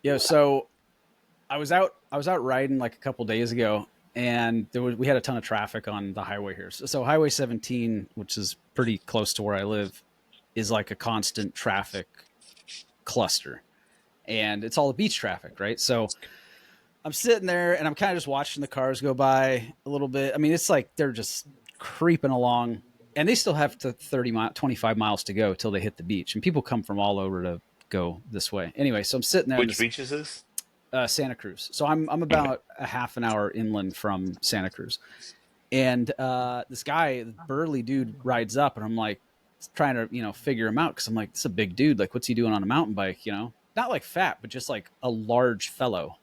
Yeah, so I was out riding like a couple days ago, and we had a ton of traffic on the highway here. So Highway 17, which is pretty close to where I live, is like a constant traffic cluster, and it's all the beach traffic, right? So I'm sitting there and I'm kind of just watching the cars go by a little bit. I mean, it's like they're just creeping along, and they still have to 25 miles to go till they hit the beach, and people come from all over to go this way. Anyway, so I'm sitting there in Which this beach is this? Santa Cruz. So I'm Okay. about a half an hour inland from Santa Cruz, and this guy, burly dude, rides up, and I'm like trying to figure him out because I'm like, this is a big dude. Like, what's he doing on a mountain bike? Not like fat, but just like a large fellow,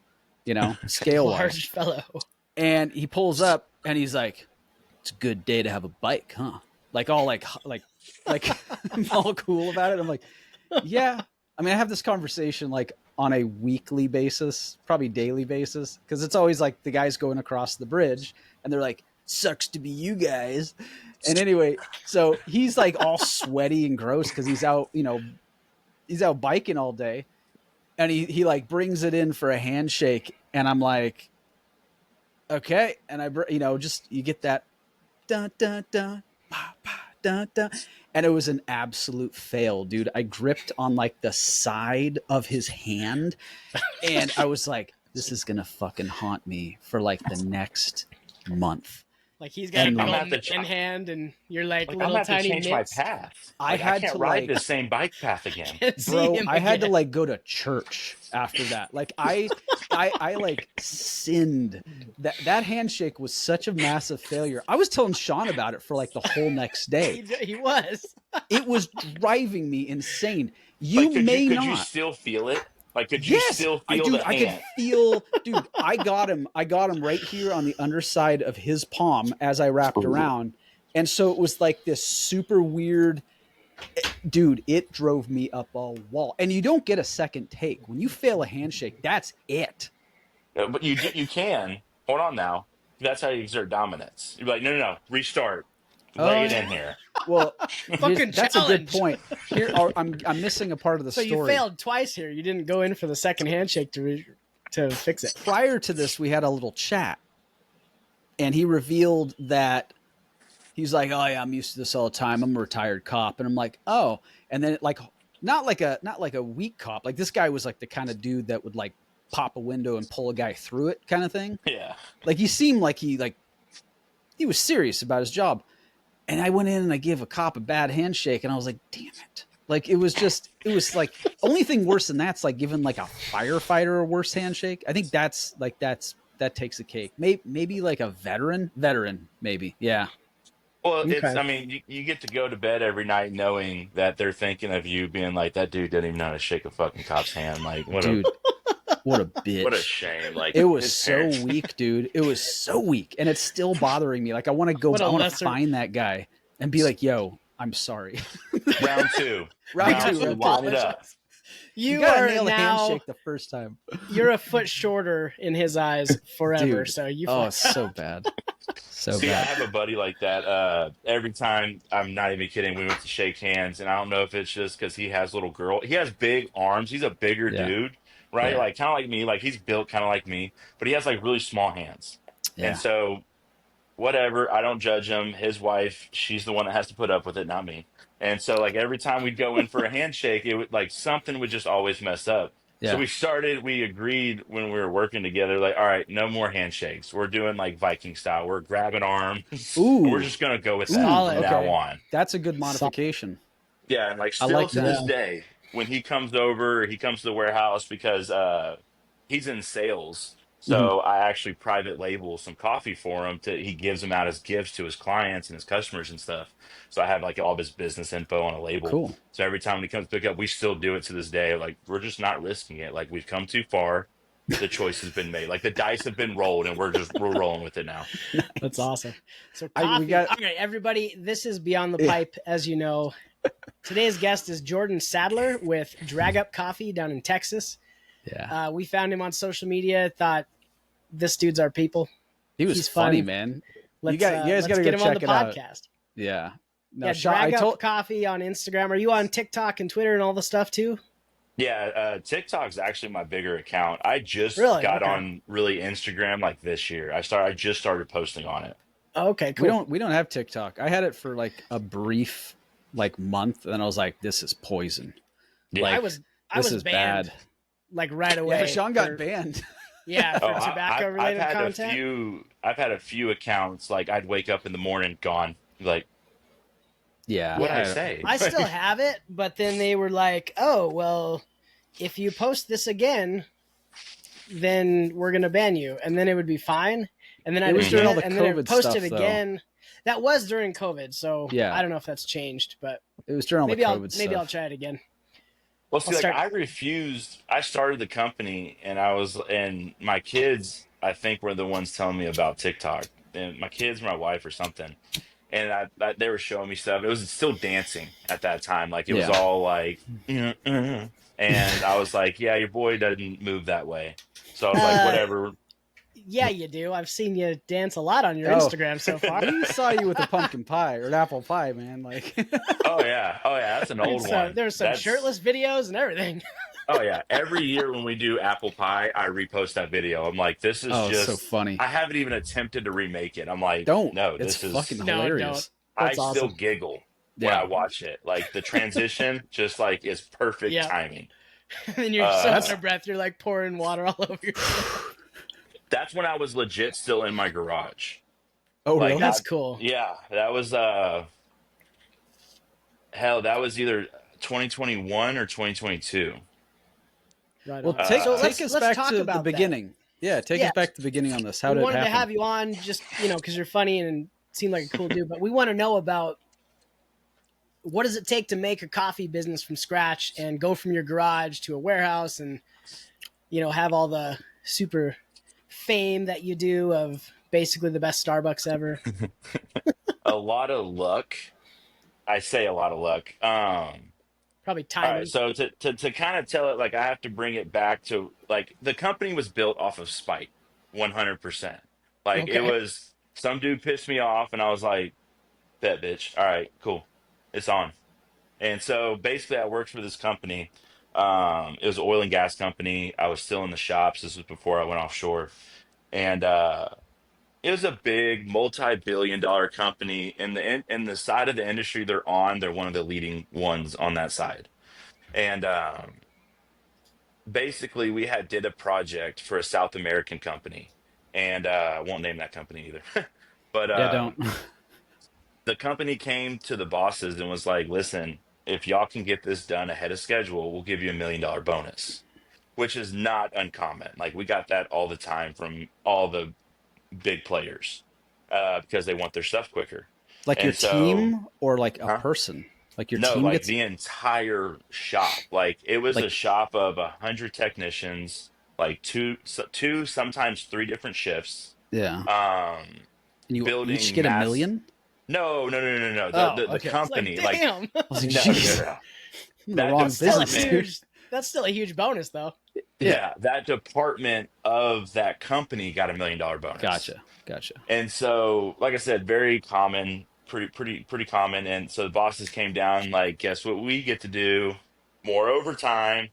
scale wise. Large fellow. And he pulls up, and he's like, "It's a good day to have a bike, huh?" Like all like all cool about it. I'm like, yeah. I mean, I have this conversation like on a weekly basis, probably daily basis, because it's always like the guys going across the bridge, and they're like, "Sucks to be you guys." And anyway, so he's like all sweaty and gross because he's out biking all day, and he like brings it in for a handshake, and I'm like, okay, and just you get that dun dun dun pa, pa, dun dun, and it was an absolute fail, dude. I gripped on like the side of his hand, and I was like, this is gonna fucking haunt me for like the next month. Like he's got a And big I'm old gonna have to in hand, and you're like I'm little gonna have to tiny change my mitts. path. I Like I had can't to ride like, this same bike path again. See bro, him I had to again. like go to church after that. Like I like sinned. That handshake was such a massive failure. I was telling Sean about it for like the whole next day. He was. It was driving me insane. Like You may could you not. still feel it? Like could you Yes, still feel the I could hand? feel, dude. I got him right here on the underside of his palm as I wrapped around, and so it was like this super weird, dude. It drove me up a wall, and you don't get a second take when you fail a handshake. That's it. But you can. Hold on now. That's how you exert dominance. You're like, no, restart. Oh Lay it yeah. in here. Well, Fucking that's a good challenge. point. Here, I'm missing a part of the So you story. failed twice here. You didn't go in for the second handshake to fix it. Prior to this, we had a little chat, and he revealed that he's like, "Oh yeah, I'm used to this all the time. I'm a retired cop," and I'm like, "Oh," and then like not like a weak cop. Like this guy was like the kind of dude that would like pop a window and pull a guy through it, kind of thing. Yeah. Like he seemed like he was serious about his job. And I went in and I gave a cop a bad handshake, and I was like, "Damn it!" Like it was like only thing worse than that's like giving like a firefighter a worse handshake. I think that takes a cake. Maybe like a veteran, maybe. Yeah. Well, Okay. I mean, you get to go to bed every night knowing that they're thinking of you being like, that dude didn't even know how to shake a fucking cop's hand. Like, Dude, what a what a bitch. shame. Like, It was his so parents. weak, dude. It was so weak, and it's still bothering me. Like I want to go, What a I want to lesser- find that guy and be like, "Yo, I'm sorry." Round two. Round two, two. Line it up. You gotta are nail a now. handshake the first time. You're a foot shorter in his eyes forever. Dude. So you. Oh, it's so bad. So See, I bad. have a buddy like that. Every time, I'm not even kidding, we went to shake hands, and I don't know if it's just because he has little girl. He has big arms. He's a bigger Yeah. dude, right? Yeah. Like kind of like me. Like he's built kind of like me, but he has like really small hands. And Yeah. so, whatever, I don't judge him. His wife, she's the one that has to put up with it, not me. And so, like every time we'd go in for a handshake, it would like something would just always mess up. So Yeah. we agreed when we were working together, like, all right, no more handshakes. We're doing like Viking style. We're grabbing arms. Ooh. And we're just gonna go with that Solid. from now Okay. on. That's a good modification. Yeah, and like I still like to that. this day, when he comes over, he comes to the warehouse because he's in sales. Mhm. So I actually private label some coffee for him he gives them out as gifts to his clients and his customers and stuff. So I have like all of his business info on a label. Cool. So every time he comes to pick up, we still do it to this day. Like we're just not risking it. Like we've come too far. The choice has been made. Like the dice have been rolled, and we're rolling with it now. That's awesome. So We coffee. got- All right, everybody. This is Beyond the Yeah. Pipe, as you know. Today's guest is Jordan Sadler with Drag Up Coffee down in Texas. Yeah. We found him on social media. Thought this dude's our people. He was he's funny, fun. man. Let's, guys let's gotta get go him on check the it out. podcast. Yeah. No, Yeah, Sean, Drag I Up told Coffee on Instagram. Are you on TikTok and Twitter and all the stuff too? Yeah, TikTok's actually my bigger account. I just Really? got Okay. on really Instagram like this year. I just started posting on it. Okay, We cool. don't have TikTok. I had it for like a brief like month, and then I was like, this is poison. Yeah. I Like was I this was is banned bad. like right Yeah, away Sean got for banned. yeah, Oh, for tobacco I've related had a content. few I've had a few accounts like I'd wake up in the morning gone. Like, Yeah, what'd I Yeah. say? I still have it, but then they were like, "Oh, well, if you post this again, then we're going to ban you." And then it would be fine. And then it I'd was during admit Mhm. all it the and then it COVID post it stuff, though. again. That was during COVID, so I Yeah, don't know if that's changed, but it was during all the COVID maybe I'll stuff. try it again. Well, I'll see, like start I refused. I started the company, and my kids, I think, were the ones telling me about TikTok, and my kids, my wife, or something. And they were showing me stuff. It was still dancing at that time, like it was Yeah, all like, and I was like, yeah, your boy doesn't move that way. So I was like, uh whatever. yeah, you do. I've seen you dance a lot on your oh, Instagram so far. we saw you with a pumpkin pie or an apple pie, man. Like, Oh yeah, that's an old one. There's some That's shirtless videos and everything. Oh yeah, every year when we do apple pie, I repost that video. I'm like, this is oh, it's so just. funny. I haven't even attempted to remake it. I'm like, Don't. no, It's this fucking is. No, don't. hilarious. I That's still awesome. giggle when I Yeah, watch it. Like the transition, just like is perfect Yeah. timing. And then you're so out Uh, that's of breath, you're like pouring water all over yourself. that's when I was legit still in my garage. oh Like really? That's I, cool. yeah, that was hell, that was either 2021 or 2022. Right Well, on. So Uh, take us let's back talk to the about that. beginning. Yeah, take Yeah, us back to the beginning on this. How we did it wanted to happen? have you on just, because you're funny and seem like a cool dude, but we want to know about what does it take to make a coffee business from scratch and go from your garage to a warehouse and, have all the super fame that you do of basically the best Starbucks ever. a lot of luck. I say a lot of luck. Probably All right, timing. so to kind of tell it, like I have to bring it back to like the company was built off of spite, 100%. Like it Okay. was some dude pissed me off, and I was like, "Bet bitch, all right, cool, it's on." And so basically, I worked for this company. It was an oil and gas company. I was still in the shops. This was before I went offshore, and it was a big multi-billion-dollar company. In the side of the industry they're on, they're one of the leading ones on that side. And basically we had did a project for a South American company, and I won't name that company either. But Yeah, don't. the company came to the bosses and was like, "Listen, if y'all can get this done ahead of schedule, we'll give you $1 million bonus," which is not uncommon. Like we got that all the time from all the big players because they want their stuff quicker. Like your And so, team or like a huh? person? Like your No, team like gets. the entire shop. Like it was a Like, shop of 100 technicians, like two, sometimes three different shifts. yeah. Um, And you each building get a mass. million? No, no, no, no, no. Oh, The okay. It's like, company, like damn. I was like, no, no, no, jeez, no. I'm in the That wrong business, dude. department, That's still a huge bonus though. Yeah. yeah, that department of that company got $1 million bonus. Gotcha. Gotcha. And so, like I said, very common, pretty common. And so the bosses came down, like, guess what we get to do? More overtime.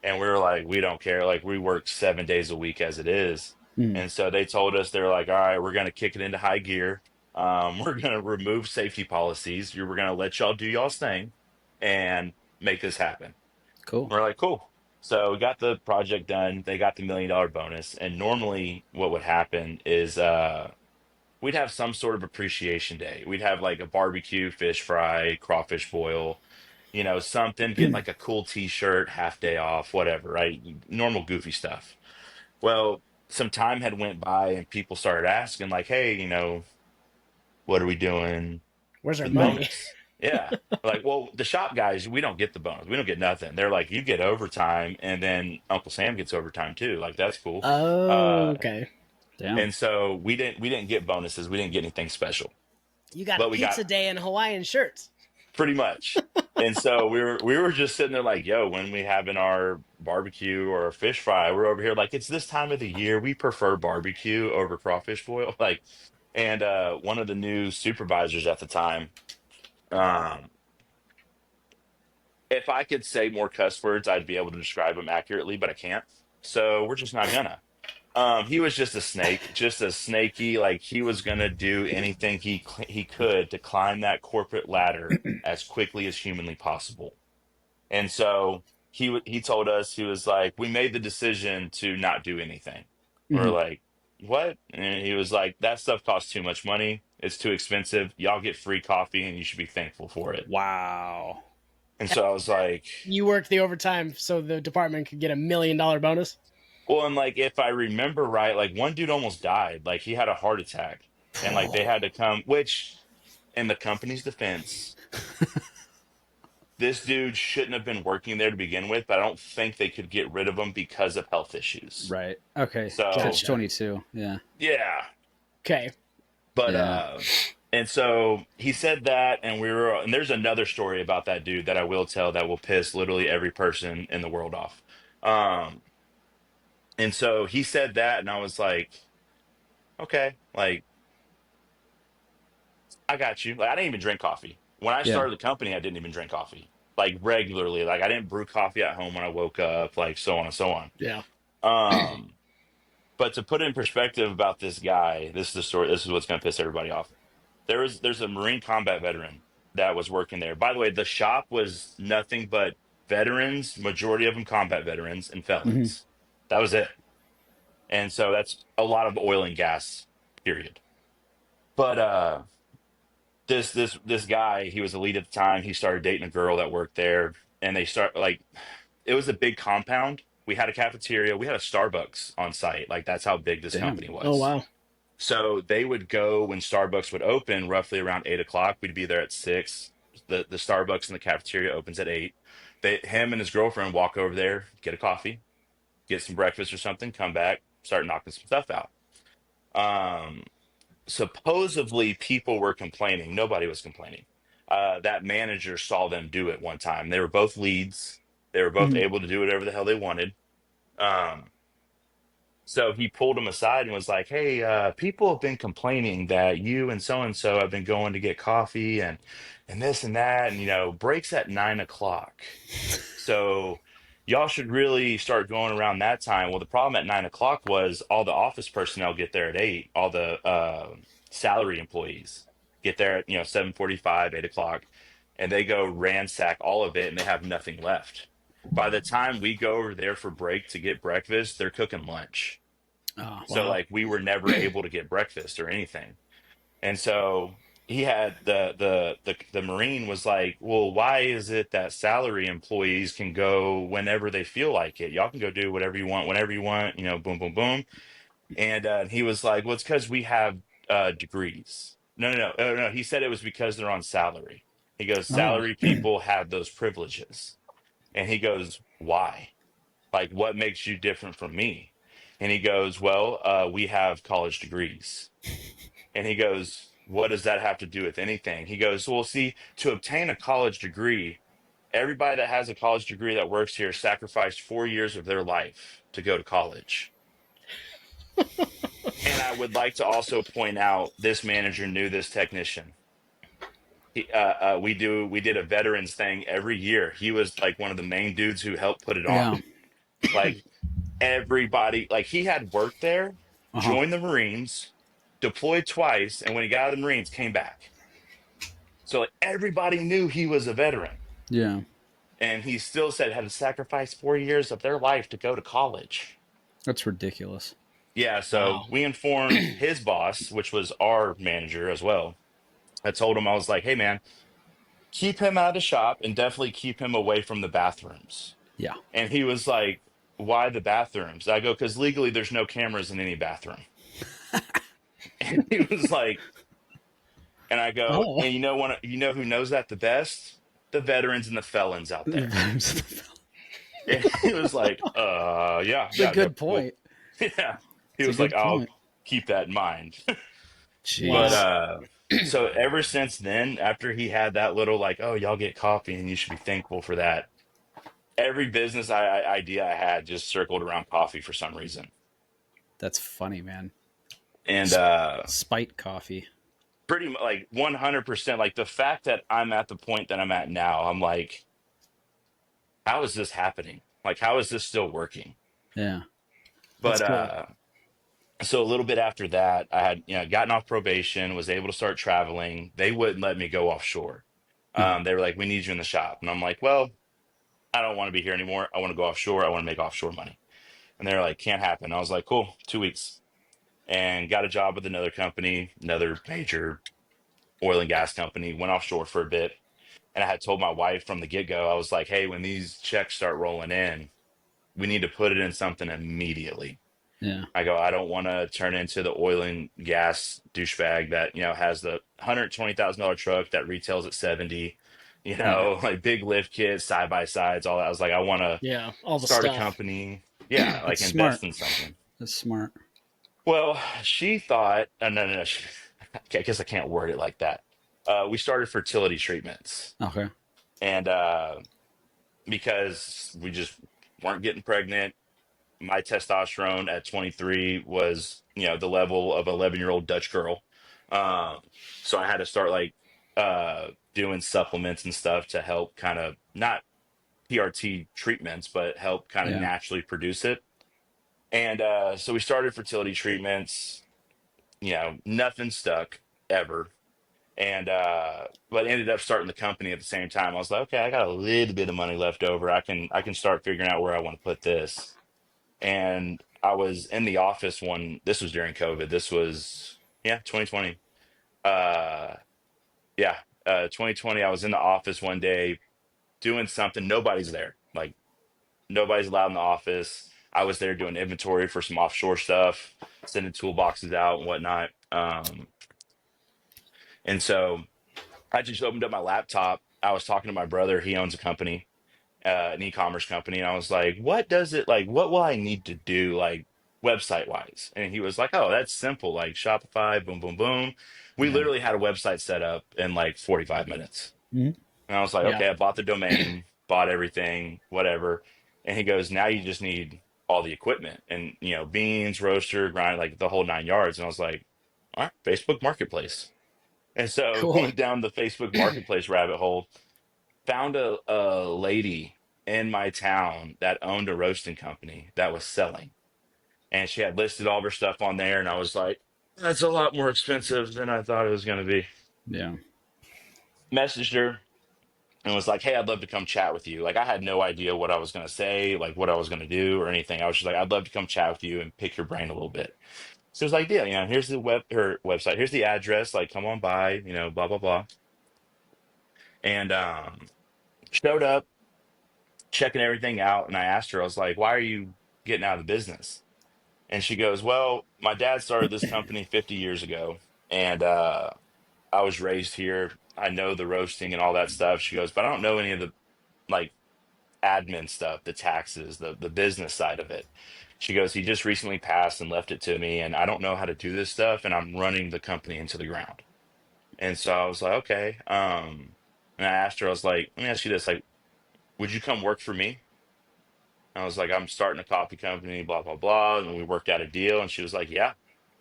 And we were like, we don't care. Like, we work 7 days a week as it is. Mm, And so they told us, they're like, all right, we're going to kick it into high gear. We're going to remove safety policies. We're going to let y'all do y'all's thing and make this happen. cool. We're like, cool. So we got the project done. They got the $1 million bonus. And normally what would happen is we'd have some sort of appreciation day. We'd have like a barbecue, fish fry, crawfish boil, something, get like a cool t-shirt, half day off, whatever, right? Normal goofy stuff. Well, some time had went by and people started asking like, hey, what are we doing Where's our for the money? bonus? Yeah. Like, well, the shop guys, we don't get the bonus. We don't get nothing. They're like, you get overtime, and then Uncle Sam gets overtime too. Like, that's cool. Oh, Uh, okay. Damn. and so we didn't get bonuses. We didn't get anything special, You got a but we got pizza day and Hawaiian shirts. pretty much. And so we were just sitting there like, yo, when we having our barbecue or a fish fry, we're over here like it's this time of the year. We prefer barbecue over crawfish boil. Like, and one of the new supervisors at the time, um, if I could say more cuss words, I'd be able to describe him accurately, but I can't. So we're just not gonna. He was just a snake, just a snaky. Like he was gonna do anything he could to climb that corporate ladder as quickly as humanly possible. And so he told us, he was like, we made the decision to not do anything. We're Mhm. like, what? And he was like, that stuff costs too much money. It's too expensive. Y'all get free coffee, and you should be thankful for it. Wow. And so I was like, You worked the overtime so the department could get $1 million bonus. well, and like if I remember right, like one dude almost died. Like he had a heart attack, and like they had to come. Which, in the company's defense, this dude shouldn't have been working there to begin with, but I don't think they could get rid of him because of health issues. Right. Okay. So Catch 22. Yeah. yeah, Okay. but Yeah. and so he said that, and and there's another story about that dude that I will tell that will piss literally every person in the world off. Um, and so he said that, and I was like, okay, like I got you. Like I didn't even drink coffee when I Yeah. started the company. I didn't even drink coffee like regularly. Like I didn't brew coffee at home when I woke up, like so on and so on. Yeah. Um, but to put it in perspective about this guy, this is the story. This is what's going to piss everybody off. There's a Marine combat veteran that was working there. By the way, the shop was nothing but veterans, majority of them combat veterans and Hmm. felons. That was it. And so that's a lot of oil and gas, period. But this guy, he was a lead at the time. He started dating a girl that worked there, and they start like it was a big compound. We had a cafeteria, we had a Starbucks on site. Like that's how big this Damn. company Oh was. wow. So they would go when Starbucks would open, roughly around 8 o'clock. We'd be there at 6. The Starbucks in the cafeteria opens at 8. Him and his girlfriend walk over there, get a coffee, get some breakfast or something, come back, start knocking some stuff out. Um, Supposedly people were complaining. Nobody was complaining. That manager saw them do it one time. They were both leads. They were both Hmm. able to do whatever the hell they wanted. Um, So he pulled him aside and was like, "Hey, people have been complaining that you and so have been going to get coffee and this and that, and breaks at 9 o'clock. So y'all should really start going around that time." Well, the problem at 9 o'clock was all the office personnel get there at 8. All the salary employees get there at 7:45, 8 o'clock, and they go ransack all of it, and they have nothing left. By the time we go over there for break to get breakfast, they're cooking lunch. Oh. So Wow. like we were never able to get breakfast or anything. And so he had the Marine was like, "Well, why is it that salary employees can go whenever they feel like it? Y'all can go do whatever you want, whenever you want, boom, boom, boom." And he was like, "Well, it's because we have degrees." No, no, no, no. He said it was because they're on salary. He goes, Oh. "Salary people have those privileges." And he goes, "Why? Like, what makes you different from me?" And he goes, "Well, we have college degrees." And he goes, "What does that have to do with anything?" He goes, "Well, see, to obtain a college degree, everybody that has a college degree that works here sacrificed 4 years of their life to go to college." And I would like to also point out this manager knew this technician. We did a veterans thing every year. He was like one of the main dudes who helped put it Yeah. on. Like everybody, like he had worked there, Uh huh. joined the Marines, deployed twice, and when he got out of the Marines, came back. So like everybody knew he was a veteran, Yeah. and he still said had to sacrifice 4 years of their life to go to college. That's ridiculous. Yeah, so Wow. we informed his boss, which was our manager as well. I told him, I was like, "Hey man, keep him out of the shop and definitely keep him away from the bathrooms." Yeah. And he was like, "Why the bathrooms?" I go, "Because legally there's no cameras in any bathroom." And he was like, and I go, Oh. "And who knows that the best? The veterans and the felons out there." That's And he was like, yeah, a yeah, good well, point. yeah." He It's a was like, good "I'll point. keep that in mind." But Wow. Jeez. so ever since then, after he had that little like, "Oh, y'all get coffee and you should be thankful for that," every business idea I had just circled around coffee for some reason. That's funny, man. And Spite coffee. pretty like 100%, like the fact that I'm at the point that I'm at now, I'm like, how is this happening? Like, how is this still working? Yeah. That's But cool. so a little bit after that, I had, gotten off probation, was able to start traveling. They wouldn't let me go offshore. Uh-huh. They were like, we need you in the shop. And I'm like, well, I don't want to be here anymore. I want to go offshore. I want to make offshore money. And they're like, can't happen. I was like, cool, 2 weeks. And got a job with another company, another major oil and gas company, went offshore for a bit. And I had told my wife from the get go, I was like, hey, when these checks start rolling in, we need to put it in something immediately. Yeah. I go, I don't want to turn into the oil and gas douchebag that, has the $120,000 truck that retails at 70, Yeah. like big lift kits, side by sides, all that. I was like, I want to Yeah, all the start a stuff. company. Yeah, like That's smart. invest in something. That's smart. Well, she thought, no, no, no. I guess I can't word it like that. We started fertility treatments. Okay. And because we just weren't getting pregnant, my testosterone at 23 was, the level of an 11-year-old Dutch girl. Um, so I had to start like doing supplements and stuff to help kind of not PRT treatments, but help kind of Yeah. naturally produce it. And so we started fertility treatments, nothing stuck ever. And but ended up starting the company at the same time. I was like, okay, I got a little bit of money left over. I can start figuring out where I want to put this. And I was in the office this was during COVID. This was, 2020. Uh, yeah, 2020. I was in the office one day doing something. Nobody's there. Like nobody's allowed in the office. I was there doing inventory for some offshore stuff, sending toolboxes out and whatnot. And so I just opened up my laptop. I was talking to my brother. He owns a company, an e-commerce company, and I was like, "What does it like? What will I need to do, like website wise?" And he was like, "Oh, that's simple. Like Shopify, boom, boom, boom." We Yeah. literally had a website set up in like 45 minutes, Mhm. and I was like, Yeah, "Okay, I bought the domain, bought everything, whatever." And he goes, "Now you just need all the equipment and beans, roaster, grind, like the whole 9 yards." And I was like, "All right, Facebook Marketplace." And so cool. went down the Facebook Marketplace rabbit hole, found a lady in my town that owned a roasting company that was selling. And she had listed all of her stuff on there. And I was like, that's a lot more expensive than I thought it was going to be. Yeah. Messaged her and was like, hey, I'd love to come chat with you. Like, I had no idea what I was going to say, like what I was going to do or anything. I was just like, I'd love to come chat with you and pick your brain a little bit. So it was like, yeah, here's her website. Here's the address. Like, come on by, blah, blah, blah. And showed up, checking everything out. And I asked her, I was like, why are you getting out of the business? And she goes, well, my dad started this company 50 years ago. And I was raised here. I know the roasting and all that stuff. She goes, but I don't know any of the like admin stuff, the taxes, the business side of it. She goes, he just recently passed and left it to me. And I don't know how to do this stuff. And I'm running the company into the ground. And so I was like, okay. And I asked her, I was like, let me ask you this, like, would you come work for me? I was like, I'm starting a coffee company, blah, blah, blah. And we worked out a deal. And she was like, yeah. And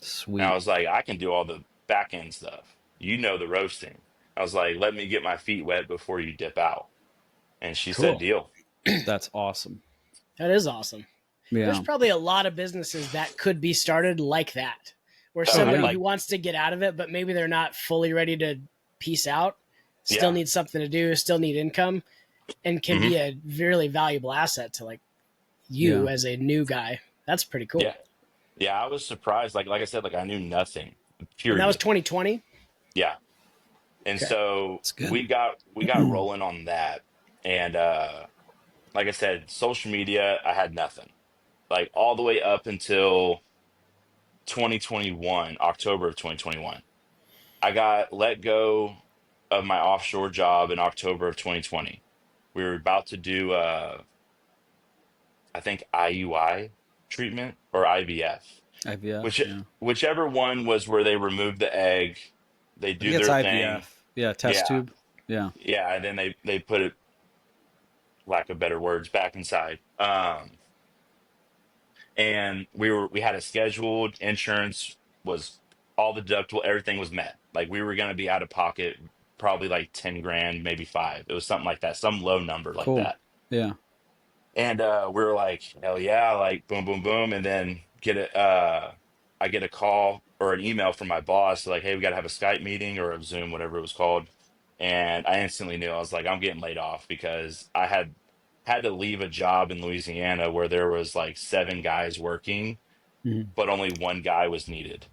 I Sweet. was like, I can do all the back end stuff. The roasting. I was like, let me get my feet wet before you dip out. And she said, Cool. deal. That's awesome. That is awesome. There's Yeah. probably a lot of businesses that could be started like that, where Oh, Oh yeah. somebody yeah. who Like, wants to get out of it, but maybe they're not fully ready to peace out, still yeah. need something to do, still need income, and can Hmm. be a really valuable asset to like Yeah. you as a new guy. That's pretty Yeah. cool. Yeah. I was surprised. Like I said, like I knew nothing, And that was period. 2020. Yeah. And Okay. so It's good. we got rolling on that. And like I said, social media, I had nothing. Like all the way up until 2021, October of 2021. I got let go of my offshore job in October of 2020. We were about to do I think IUI treatment or IVF, IVF. which Yeah. whichever one was where they remove the egg, they I think do it's their thing. IVF. Yeah. Test Yeah. tube. Yeah. Yeah, and then they put it, lack of better words, back inside. And we had a scheduled, insurance was all the deductible, everything was met. Like we were going to be out of pocket probably like 10 grand, maybe five. It was something like that, some low number like Cool. that. Yeah. And we were like, hell yeah, like boom, boom, boom. And then I get a call or an email from my boss, like, hey, we got to have a Skype meeting or a Zoom, whatever it was called. And I instantly knew. I was like, I'm getting laid off because I had to leave a job in Louisiana where there was like 7 guys working, Mhm. but only one guy was needed.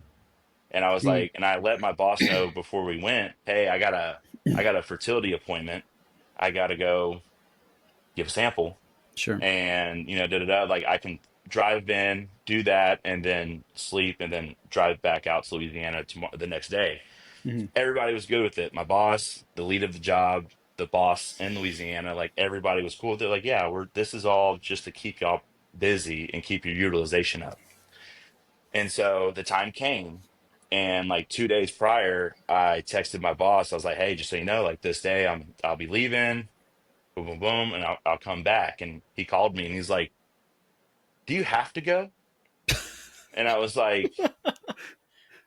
And I was Mm. like, and I let my boss know before we went, hey, I got a fertility appointment. I got to go give a sample Sure. and da da da. Like I can drive in, do that, and then sleep, and then drive back out to Louisiana tomorrow, the next day. Mhm. Everybody was good with it. My boss, the lead of the job, the boss in Louisiana, like everybody was cool. They're like, yeah, we're this is all just to keep y'all busy and keep your utilization up. And so the time came. And like 2 days prior, I texted my boss. I was like, "Hey, just so you know, like this day, I'll be leaving, boom, boom, boom, and I'll come back." And he called me and he's like, "Do you have to go?" And I was like,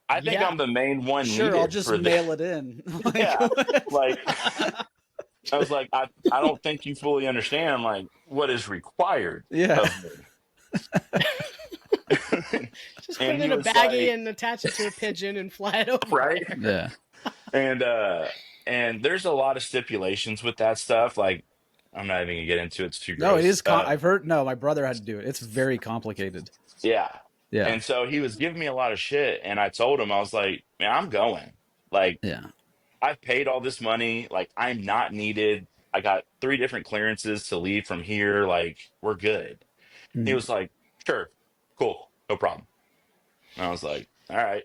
"I think Yeah. I'm the main one Sure, I'll needed just for the." mail it in. Like, Yeah, what? like I was like, I don't think you fully understand like what is required Yeah. of me. Just put And it he in a was baggie like, and attach it to a pigeon and fly it over right. there. Yeah. And there's a lot of stipulations with that stuff. Like, I'm not even gonna get into it. It's too No, it gross. is. I've heard. No, my brother had to do it. It's very complicated. Yeah. Yeah. And so he was giving me a lot of shit, and I told him, I was like, man, I'm going. Like, Yeah. I've paid all this money. Like, I'm not needed. I got 3 different clearances to leave from here. Like, we're good. He Mhm. was like, sure, cool, no problem. And I was like, all right.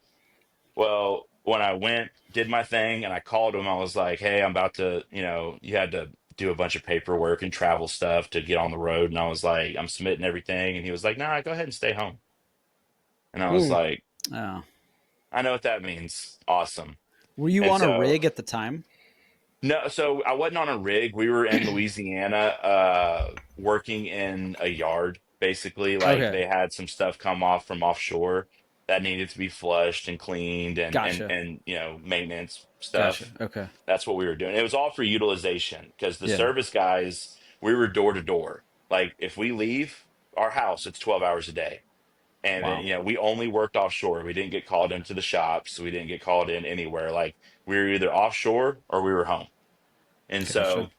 Well, when I went, did my thing, and I called him, I was like, hey, I'm about to, you had to do a bunch of paperwork and travel stuff to get on the road. And I was like, I'm submitting everything. And he was like, nah, go ahead and stay home. And I was Mm. like, Oh. I know what that means. Awesome. Were you And on a so, rig at the time? no, so I wasn't on a rig. We were in Louisiana, working in a yard, basically. Like Okay. they had some stuff come off from offshore that needed to be flushed and cleaned Gotcha. and maintenance Gotcha. stuff. Okay. That's what we were doing. It was all for utilization because the Yeah. service guys, we were door to door. Like if we leave our house, it's 12 hours a day. And Wow. we only worked offshore. We didn't get called into the shops. We didn't get called in anywhere. Like we were either offshore or we were home. And Gotcha. so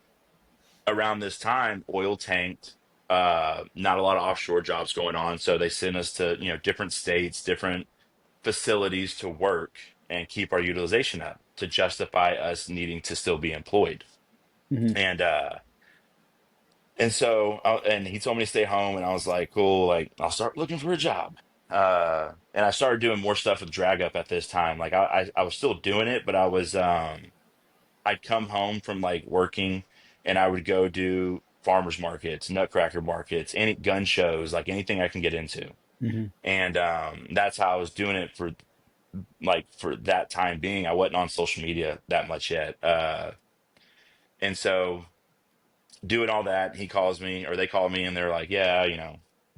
around this time, oil tanked. Not a lot of offshore jobs going on. So they sent us to, different states, different facilities to work and keep our utilization up to justify us needing to still be employed. Hmm. And and he told me to stay home, and I was like, cool, like I'll start looking for a job. And I started doing more stuff with drag up at this time. Like I was still doing it, but I'd come home from like working and I would go do farmers markets, nutcracker markets, any gun shows, like anything I can get into. Hmm. And that's how I was doing it for that time being. I wasn't on social media that much yet. And so doing all that, he calls me or they call me and they're like, yeah,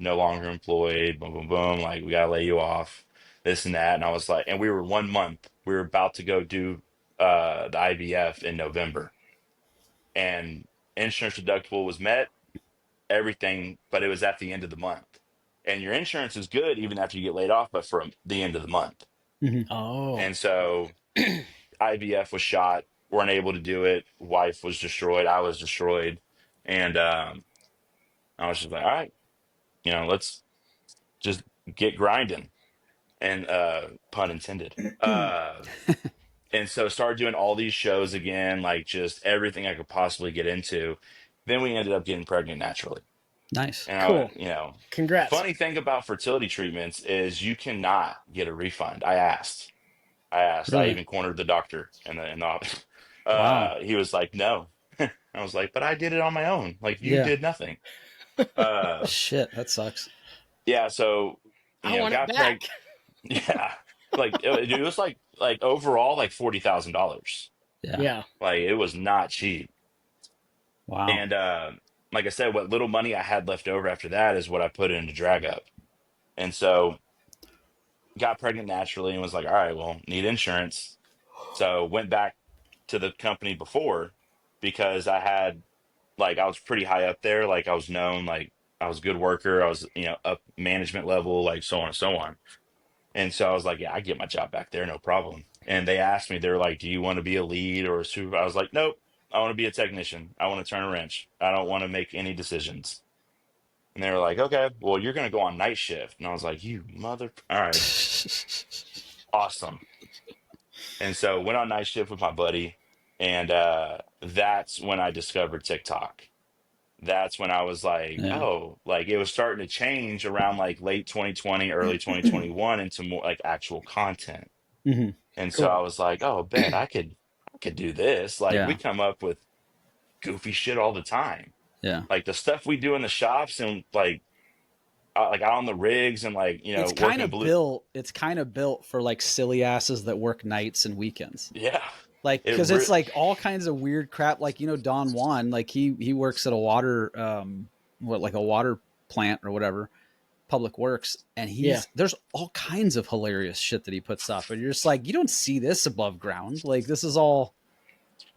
no longer employed, boom, boom, boom. Like we gotta lay you off, this and that. And I was like, and we were 1 month, we were about to go do the IVF in November and insurance deductible was met, everything, but it was at the end of the month. And your insurance is good even after you get laid off, but from the end of the month. Hmm. Oh. And so IVF was shot, weren't able to do it. Wife was destroyed. I was destroyed. And I was just like, all right, let's just get grinding. And pun intended. And so started doing all these shows again, like just everything I could possibly get into. Then we ended up getting pregnant naturally. Nice. And Cool. Congrats. funny thing about fertility treatments is you cannot get a refund. I asked. I Really? even cornered the doctor and the office. Wow. He was like, no. I was like, but I did it on my own. Like you Yeah. did nothing. Uh, Shit, that sucks. yeah. So, I want it got back. pregnant. Yeah. Like it was like overall like $40,000. Yeah. Yeah. Like it was not cheap. Wow. And like I said, what little money I had left over after that is what I put into drag up. And so got pregnant naturally and was like, all right, well, need insurance. So went back to the company before because I was pretty high up there. Like I was known, like I was a good worker. I was, up management level, like so on and so on. And so I was like, yeah, I get my job back there, no problem. And they asked me, they were like, do you want to be a lead or a supervisor? I was like, nope, I want to be a technician. I want to turn a wrench. I don't want to make any decisions. And they were like, okay, well, you're going to go on night shift. And I was like, you mother. All right, awesome. And so went on night shift with my buddy. And that's when I discovered TikTok. That's when I was like, Yeah. oh, like it was starting to change around like late 2020, early 2021 into more like actual content. Hmm. And so I Cool. was like, oh, bet I could do this. Like we Yeah. come up with goofy shit all the time. Yeah. Like the stuff we do in the shops and like out on the rigs and like, It's kind working of blue. built. It's kind of built for like silly asses that work nights and weekends. Yeah. Like, It because re it's like all kinds of weird crap. Like, Don Juan, like he works at a water, like a water plant or whatever, public works, and Yeah. there's all kinds of hilarious shit that he puts up, and you're just like, you don't see this above ground. Like, this is all,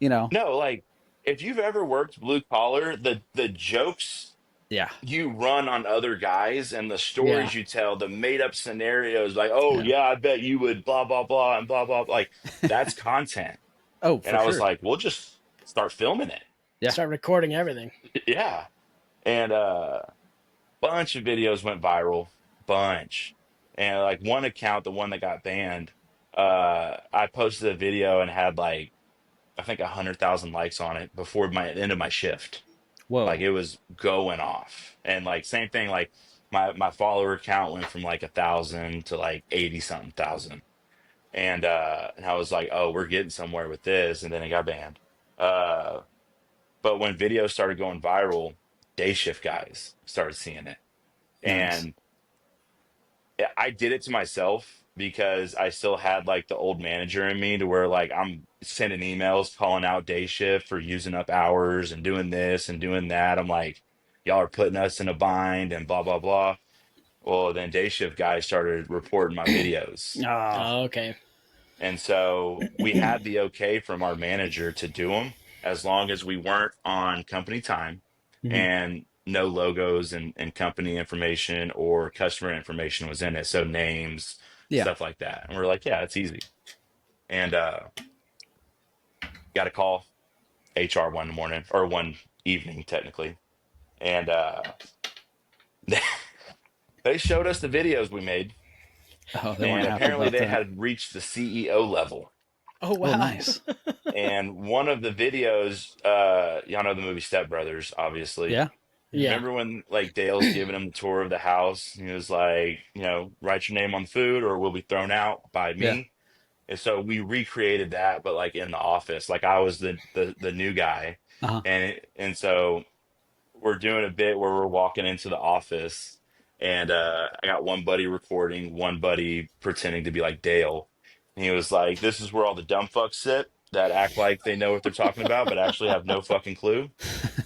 no, like if you've ever worked blue collar, the jokes yeah, you run on other guys and the Yeah. stories you tell, the made up scenarios, like, oh yeah, yeah, I bet you would blah blah blah and blah blah, like that's content. oh, And for I was sure, like, we'll just start filming it. yeah, Start recording everything. Yeah. And bunch of videos went viral, bunch. And like one account, the one that got banned, I posted a video and had like I think 100,000 likes on it before my end of my shift. Like whoa, it was going off. And like same thing, like my follower count went from like 1,000 to like 80 something thousand. And I was like, oh, we're getting somewhere with this, and then it got banned. Uh but when videos started going viral, day shift guys started seeing it. nice, And I did it to myself because I still had like the old manager in me to where like I'm sending emails calling out day shift for using up hours and doing this and doing that. I'm like, y'all are putting us in a bind and blah blah blah. Well, then day shift guys started reporting my videos. ah, Oh, okay. And so we had the okay from our manager to do them as long as we weren't on company time mhm. and no logos and company information or customer information was in it. So names, Yeah, stuff like that. And we're like, yeah, it's easy. And got a call HR one morning or one evening technically. And they, they showed us the videos we made. oh, they weren't And happy apparently about they that. had reached the CEO level. Oh Oh, wow. nice, And one of the videos, y'all know the movie Step Brothers, obviously. yeah, Yeah. Remember when like Dale's giving him the tour of the house? He was like, write your name on the food or we'll be thrown out by yeah, me. And so we recreated that, but like in the office, like I was the new guy, uh-huh. and so we're doing a bit where we're walking into the office, and I got one buddy recording, one buddy pretending to be like Dale. And he was like, "This is where all the dumb fucks sit that act like they know what they're talking about, but actually have no fucking clue."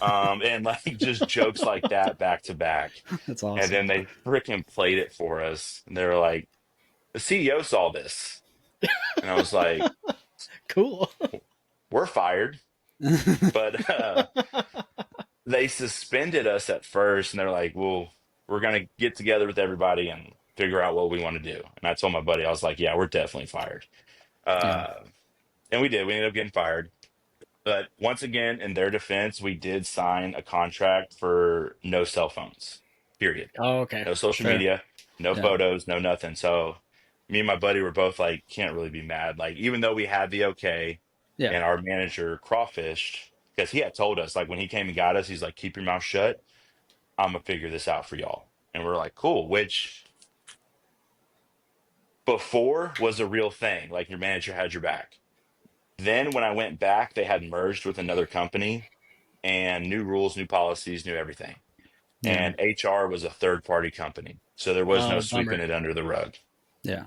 And like just jokes like that back to back. That's And awesome. then they freaking played it for us, and they were like, "The CEO saw this," and I was like, Cool. "We're fired." But they suspended us at first, and they're like, "Well, we're gonna get together with everybody and figure out what we want to do." And I told my buddy, I was like, "Yeah, we're definitely fired." Yeah, Uh, and we did. We ended up getting fired. But once again, in their defense, we did sign a contract for no cell phones. Period. Oh, okay. No social fair. media, no Yeah, photos, no nothing. So me and my buddy were both like, can't really be mad. Like, even though we had the okay yeah, and our manager crawfished, because he had told us, like, when he came and got us, he's like, keep your mouth shut. I'm gonna figure this out for y'all. And we're like, cool, which before was a real thing. Like, your manager had your back. Then when I went back, they had merged with another company and new rules, new policies, new everything. yeah, And HR was a third party company. So there was no Oh, sweeping bummer. it under the rug. yeah,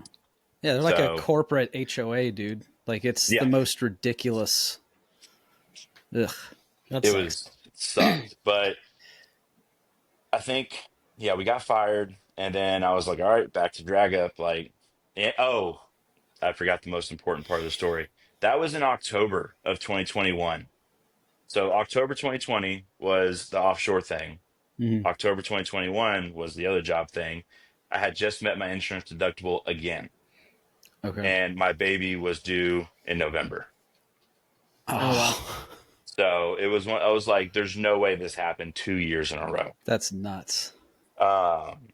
yeah. They're like a So corporate HOA, dude. Like, it's the yeah, most ridiculous. Ugh. That it sucks. was it sucked. But I think, yeah, we got fired. And then I was like, all right, back to drag up. Like, oh, I forgot the most important part of the story. That was in October of 2021. So October 2020 was the offshore thing. Mhm. October 2021 was the other job thing. I had just met my insurance deductible again, Okay. and my baby was due in November. Oh wow. Oh, So it was one. I was like, "There's no way this happened 2 years in a row." that's nuts. Um,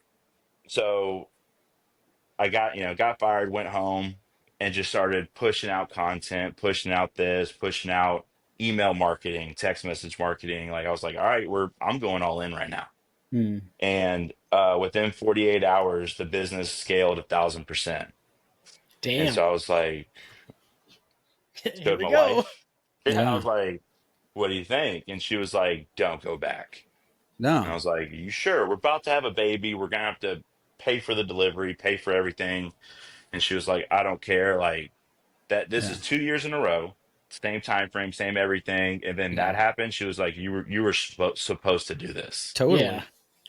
so I got fired, went home, and just started pushing out content, pushing out this, pushing out email marketing, text message marketing. Like I was like, all right, I'm going all in right now. Hmm. And within 48 hours, the business scaled 1,000%. And Damn. so I was like, Here showed we my go. wife. Yeah, I Yeah. was like, what do you think? And she was like, don't go back. And I No. was like, you sure? We're about to have a baby. We're gonna have to pay for the delivery, pay for everything. And she was like, I don't care. Like that this Yeah. is 2 years in a row, same time frame, same everything. And then that Yeah. happened. She was like, you were supposed to do this. Yeah, Totally.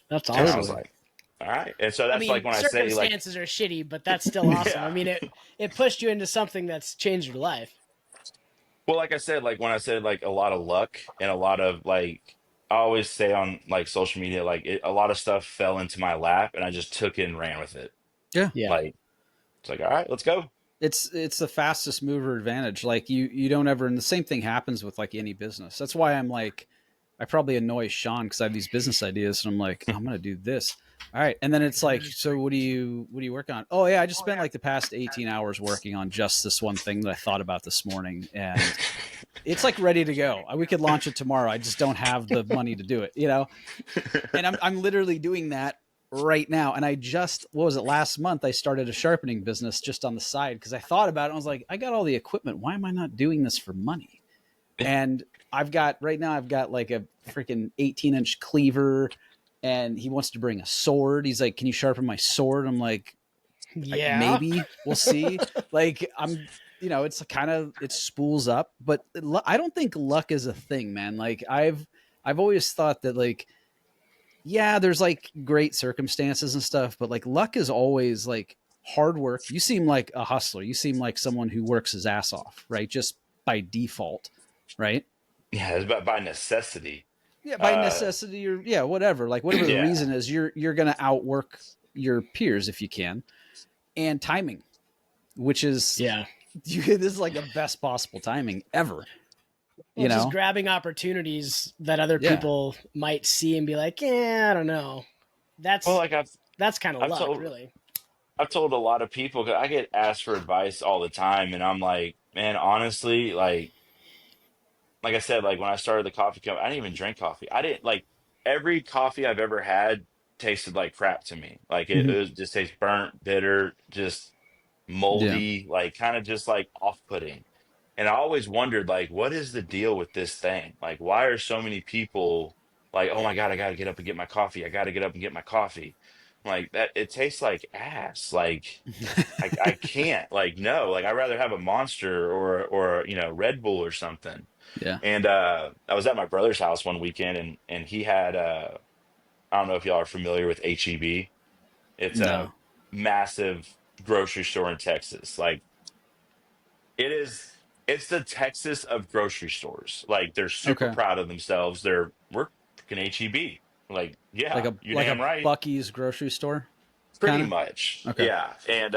that's And I was awesome. Totally. like, all right. And so I that's like mean, when I say like, circumstances are shitty, but that's still awesome. I yeah. mean, it pushed you into something that's changed your life. Well, like I said, like when I said like a lot of luck and a lot of like, I always say on like social media, like a lot of stuff fell into my lap and I just took it and ran with it. Yeah. Yeah. Like, it's like, all right, let's go. It's the fastest mover advantage. Like you don't ever, and the same thing happens with like any business. That's why I'm like, I probably annoy Sean because I have these business ideas and I'm like, I'm gonna do this. All right. And then it's like, so what do you work on? Oh yeah, I just spent like the past 18 hours working on just this one thing that I thought about this morning. And it's like ready to go. We could launch it tomorrow. I just don't have the money to do it, And I'm literally doing that right now. And I just, what was it, last month I started a sharpening business just on the side because I thought about it. I was like, I got all the equipment. Why am I not doing this for money? And I've got like a freaking 18-inch cleaver, and he wants to bring a sword. He's like, can you sharpen my sword? I'm like, Yeah. maybe we'll see. Like it's kind of, it spools up, but I don't think luck is a thing, man. Like I've always thought that, like, yeah, there's like great circumstances and stuff, but like luck is always like hard work. You seem like a hustler. You seem like someone who works his ass off, right? Just by default, right? Yeah, it's by necessity. Yeah, by Uh, necessity, or yeah, whatever. Like whatever the yeah. reason is, you're gonna outwork your peers if you can. And timing, which is Yeah. this is like the best possible timing ever. Well, You just know? grabbing opportunities that other Yeah. people might see and be like, yeah, I don't know. Well, That's like that's kind of I've luck, told really. I've told a lot of people 'cause I get asked for advice all the time, and I'm like, man, honestly, like I said, like when I started the coffee company, I didn't even drink coffee. I didn't like every coffee I've ever had tasted like crap to me. Like it, Mhm. it was just tastes burnt, bitter, just Yeah. moldy, like kind of just like off-putting. And I always wondered, like, what is the deal with this thing? Like, why are so many people like, oh my God, I gotta get up and get my coffee. I gotta get up and get my coffee. Like that, it tastes like ass. Like I can't. Like, no, like I'd rather have a Monster or Red Bull or something. Yeah. And I was at my brother's house one weekend, and he had I don't know if y'all are familiar with HEB. It's a No. massive grocery store in Texas. Like it is, it's the Texas of grocery stores. Like they're super Okay. proud of themselves. We're freaking HEB. Like, Like yeah, a you damn right. Bucky's grocery store, kind Pretty of. much. Okay. Yeah. And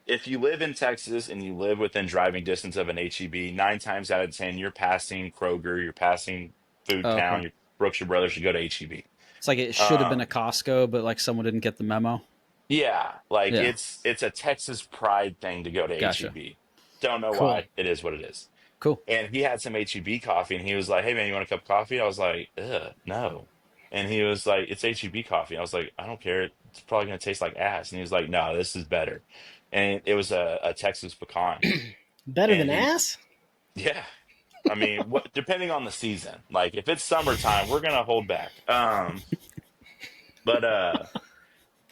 if you live in Texas and you live within driving distance of an HEB, 9 times out of 10, you're passing Kroger, you're passing Food Oh, okay. Town, your Brookshire Brothers should go to HEB. It's like it should have been a Um, Costco, but like someone didn't get the memo. yeah, like Yeah. it's a Texas pride thing to go to Gotcha. HEB. Don't know Cool. why. It is what it is. Cool. And he had some HEB coffee and he was like, hey man, you want a cup of coffee? I was like, ugh, no. And he was like, it's HEB coffee. I was like, I don't care. It's probably gonna taste like ass. And he was like, no, this is better. And it was a Texas pecan. Better And than ass? yeah. I mean, what depending on the season. Like if it's summertime, we're gonna hold back. But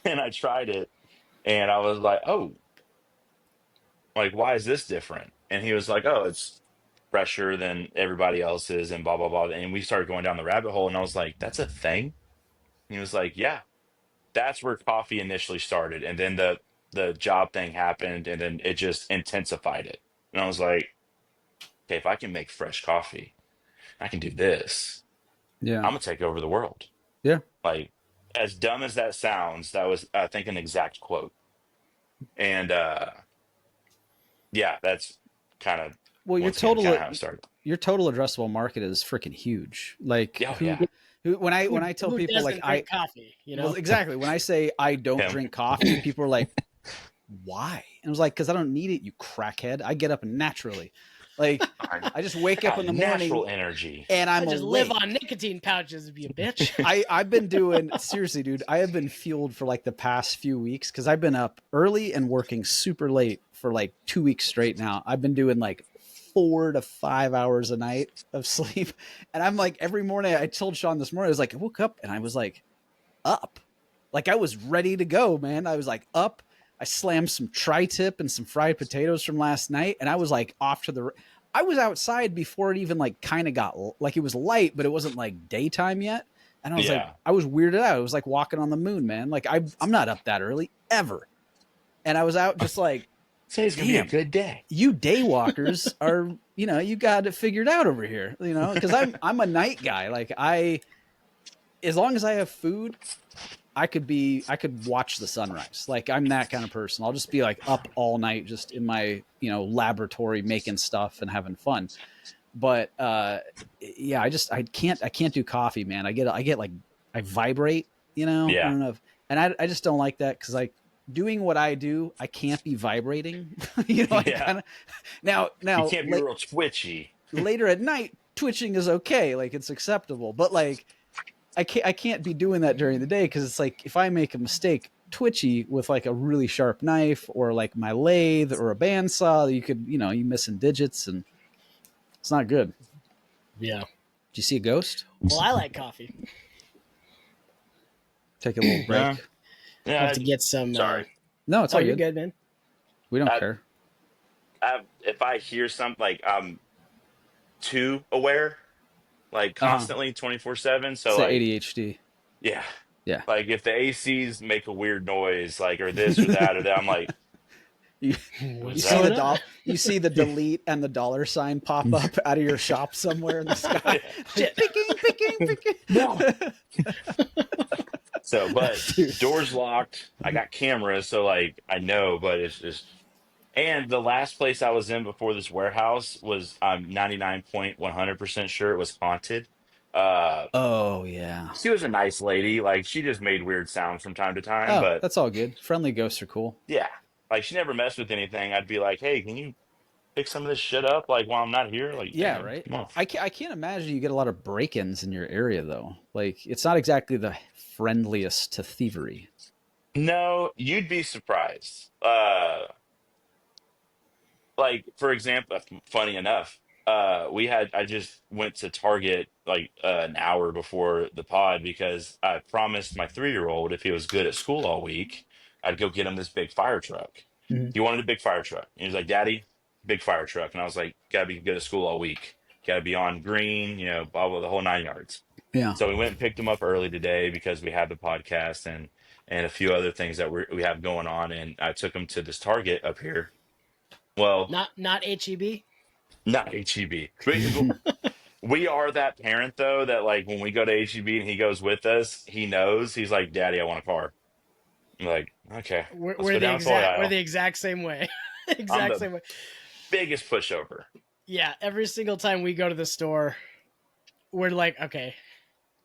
and I tried it and I was like, oh, like why is this different? And he was like, oh, it's fresher than everybody else's and blah blah blah. And we started going down the rabbit hole and I was like, that's a thing? And he was like, yeah, that's where coffee initially started. And then the job thing happened and then it just intensified it. And I was like, okay, if I can make fresh coffee, I can do this. Yeah. I'm gonna take over the world. Yeah. Like, as dumb as that sounds, that was, I think, an exact quote. And yeah, that's kind of, Well, once again, kind of how it started. your total addressable market is freaking huge. Like Oh yeah, who when I tell Who people like doesn't drink coffee? well exactly when I say I don't him. drink coffee, people are like, why? And I was like, because I don't need it, you crackhead. I get up naturally. Like I just wake up Got in the morning natural energy. and I I'm just live awake. on nicotine pouches, you bitch. I've been doing seriously, dude. I have been fueled for like the past few weeks because I've been up early and working super late for like 2 weeks straight now. I've been doing like 4 to 5 hours a night of sleep, and I'm like every morning. I told Sean this morning, I was like, I woke up and I was like up, like I was ready to go, man. I was like up. I slammed some tri-tip and some fried potatoes from last night, and I was like off to the. I was outside before it even like kind of got like it was light, but it wasn't like daytime yet. And I was like, Yeah. I was weirded out. It was like walking on the moon, man. Like I'm not up that early ever. And I was out just like, Today's gonna be a damn, good day. you day walkers are, you got it figured out over here, because I'm a night guy. Like as long as I have food, I could watch the sunrise. Like I'm that kind of person. I'll just be like up all night, just in my, laboratory making stuff and having fun. But yeah, I can't do coffee, man. I get like, I vibrate, I Yeah. don't know and I just don't like that. Cause like doing what I do, I can't be vibrating, I Yeah. kind of now, You can't be real twitchy. later at night, twitching is okay. Like it's acceptable, but like, I can't be doing that during the day. Cause it's like, if I make a mistake twitchy with like a really sharp knife or like my lathe or a bandsaw, you could, you missing digits and it's not good. Yeah. Did you see a ghost? Well, I like coffee. Take a little break. Yeah. I Yeah. have to get some. Sorry. No, it's Oh, all you're good. good, man. We don't I- care. If I hear something, like, I'm too aware, like constantly 24/7. It's So the like, ADHD. yeah, Yeah. like if the ACs make a weird noise, like, or this or that or that, I'm like, You, "What you is see that?" the you see the delete and the dollar sign pop up out of your shop somewhere in the sky. Shit. Picking. No. So, but Dude. doors locked. I got cameras, so like I know, but it's just. And the last place I was in before this warehouse was, I'm 99.100% sure it was haunted. Uh, Oh yeah. she was a nice lady. Like, she just made weird sounds from time to time, Oh, but that's all good. Friendly ghosts are cool. yeah, like she never messed with anything. I'd be like, "Hey, can you pick some of this shit up? Like, while I'm not here? Like, Yeah, man, right. come on." I can't imagine you get a lot of break-ins in your area though. Like it's not exactly the friendliest to thievery. No, you'd be surprised. Like, for example, funny enough, I just went to Target like an hour before the pod because I promised my 3-year-old, if he was good at school all week, I'd go get him this big fire truck. Mhm. He wanted a big fire truck. He was like, "Daddy, big fire truck." And I was like, "Gotta be good at school all week. Gotta be on green, blah, blah, the whole 9 yards." Yeah. So we went and picked him up early today because we had the podcast and a few other things that we have going on. And I took him to this Target up here. Well, Not HEB. not HEB. We are that parent though that, like, when we go to HEB and he goes with us, he knows. He's like, "Daddy, I want a car." I'm like, "Okay, let's go down the toy We're aisle." the exact same way. I'm exact the same way. biggest pushover. Yeah, every single time we go to the store, we're like, okay,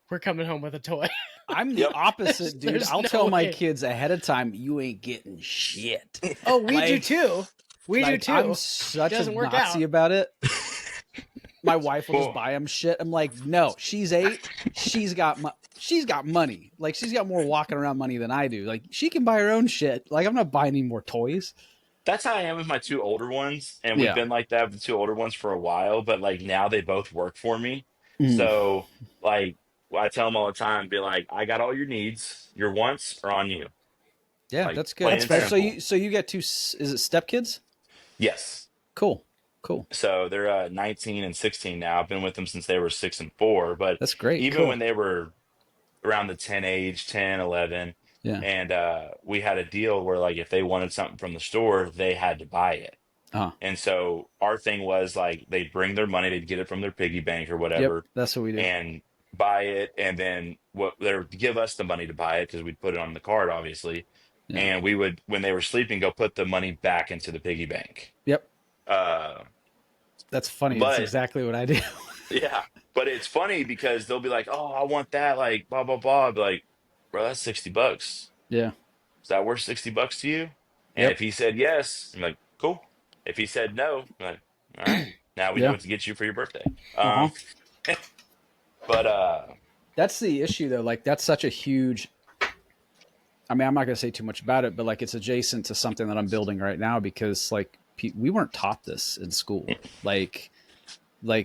we're coming home with a toy. I'm the Yep. opposite, dude. There's I'll no tell my way. kids ahead of time, you ain't getting shit. Oh, we do Like- too. We do Like, too. I'm such a Doesn't work Nazi out. about it. My wife will Well- just buy them shit. I'm like, no, she's 8. She's got money. Like she's got more walking around money than I do. Like she can buy her own shit. Like I'm not buying any more toys. That's how I am with my 2 older ones, and we've Yeah. been like that with the 2 older ones for a while. But like now they both work for me, Mm. so like I tell them all the time, be like, "I got all your needs. Your wants are on you." Yeah, Like, that's good. plain That's and fair. So simple. you get 2. Is it stepkids? Yes. Cool. So they're 19 and 16 now. I've been with them since they were 6 and 4. But That's great. even Cool. when they were around the 10 age, 10, 11, Yeah. and we had a deal where, like, if they wanted something from the store, they had to buy it. Uh-huh. And so our thing was, like, they'd bring their money, they'd get it from their piggy bank or Yep. whatever, That's what we do. and buy it, and then what they would give us the money to buy it because we'd put it on the card, obviously, Yeah. and we would, when they were sleeping, go put the money back into the piggy bank. Yep. Uh, That's funny. It's but exactly what I do. yeah, but it's funny because they'll be like, "Oh, I want that," like blah blah blah. I'll be like, "Bro, that's $60. Yeah. Is that worth $60 to you?" And if Yep. he said yes, I'm like, "Cool." If he said no, I'm like, "All right, now we know Yeah. what to get you for your birthday." Uh huh. But That's the issue, though. Like, that's such a huge. I mean, I'm not going to say too much about it, but like, it's adjacent to something that I'm building right now because, like, we weren't taught this in school. Like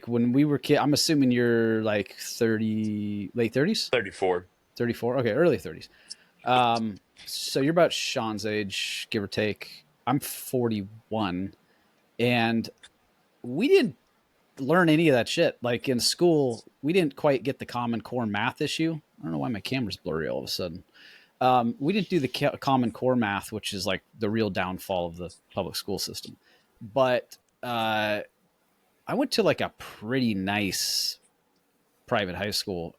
when we were I'm assuming you're like 30, late 30s, 34. 34. Okay, early 30s. So you're about Sean's age, give or take. I'm 41, and we didn't learn any of that shit. Like in school, we didn't quite get the Common Core math issue. I don't know why my camera's blurry all of a sudden. We didn't do the Common Core math, which is like the real downfall of the public school system. But I went to like a pretty nice private high school,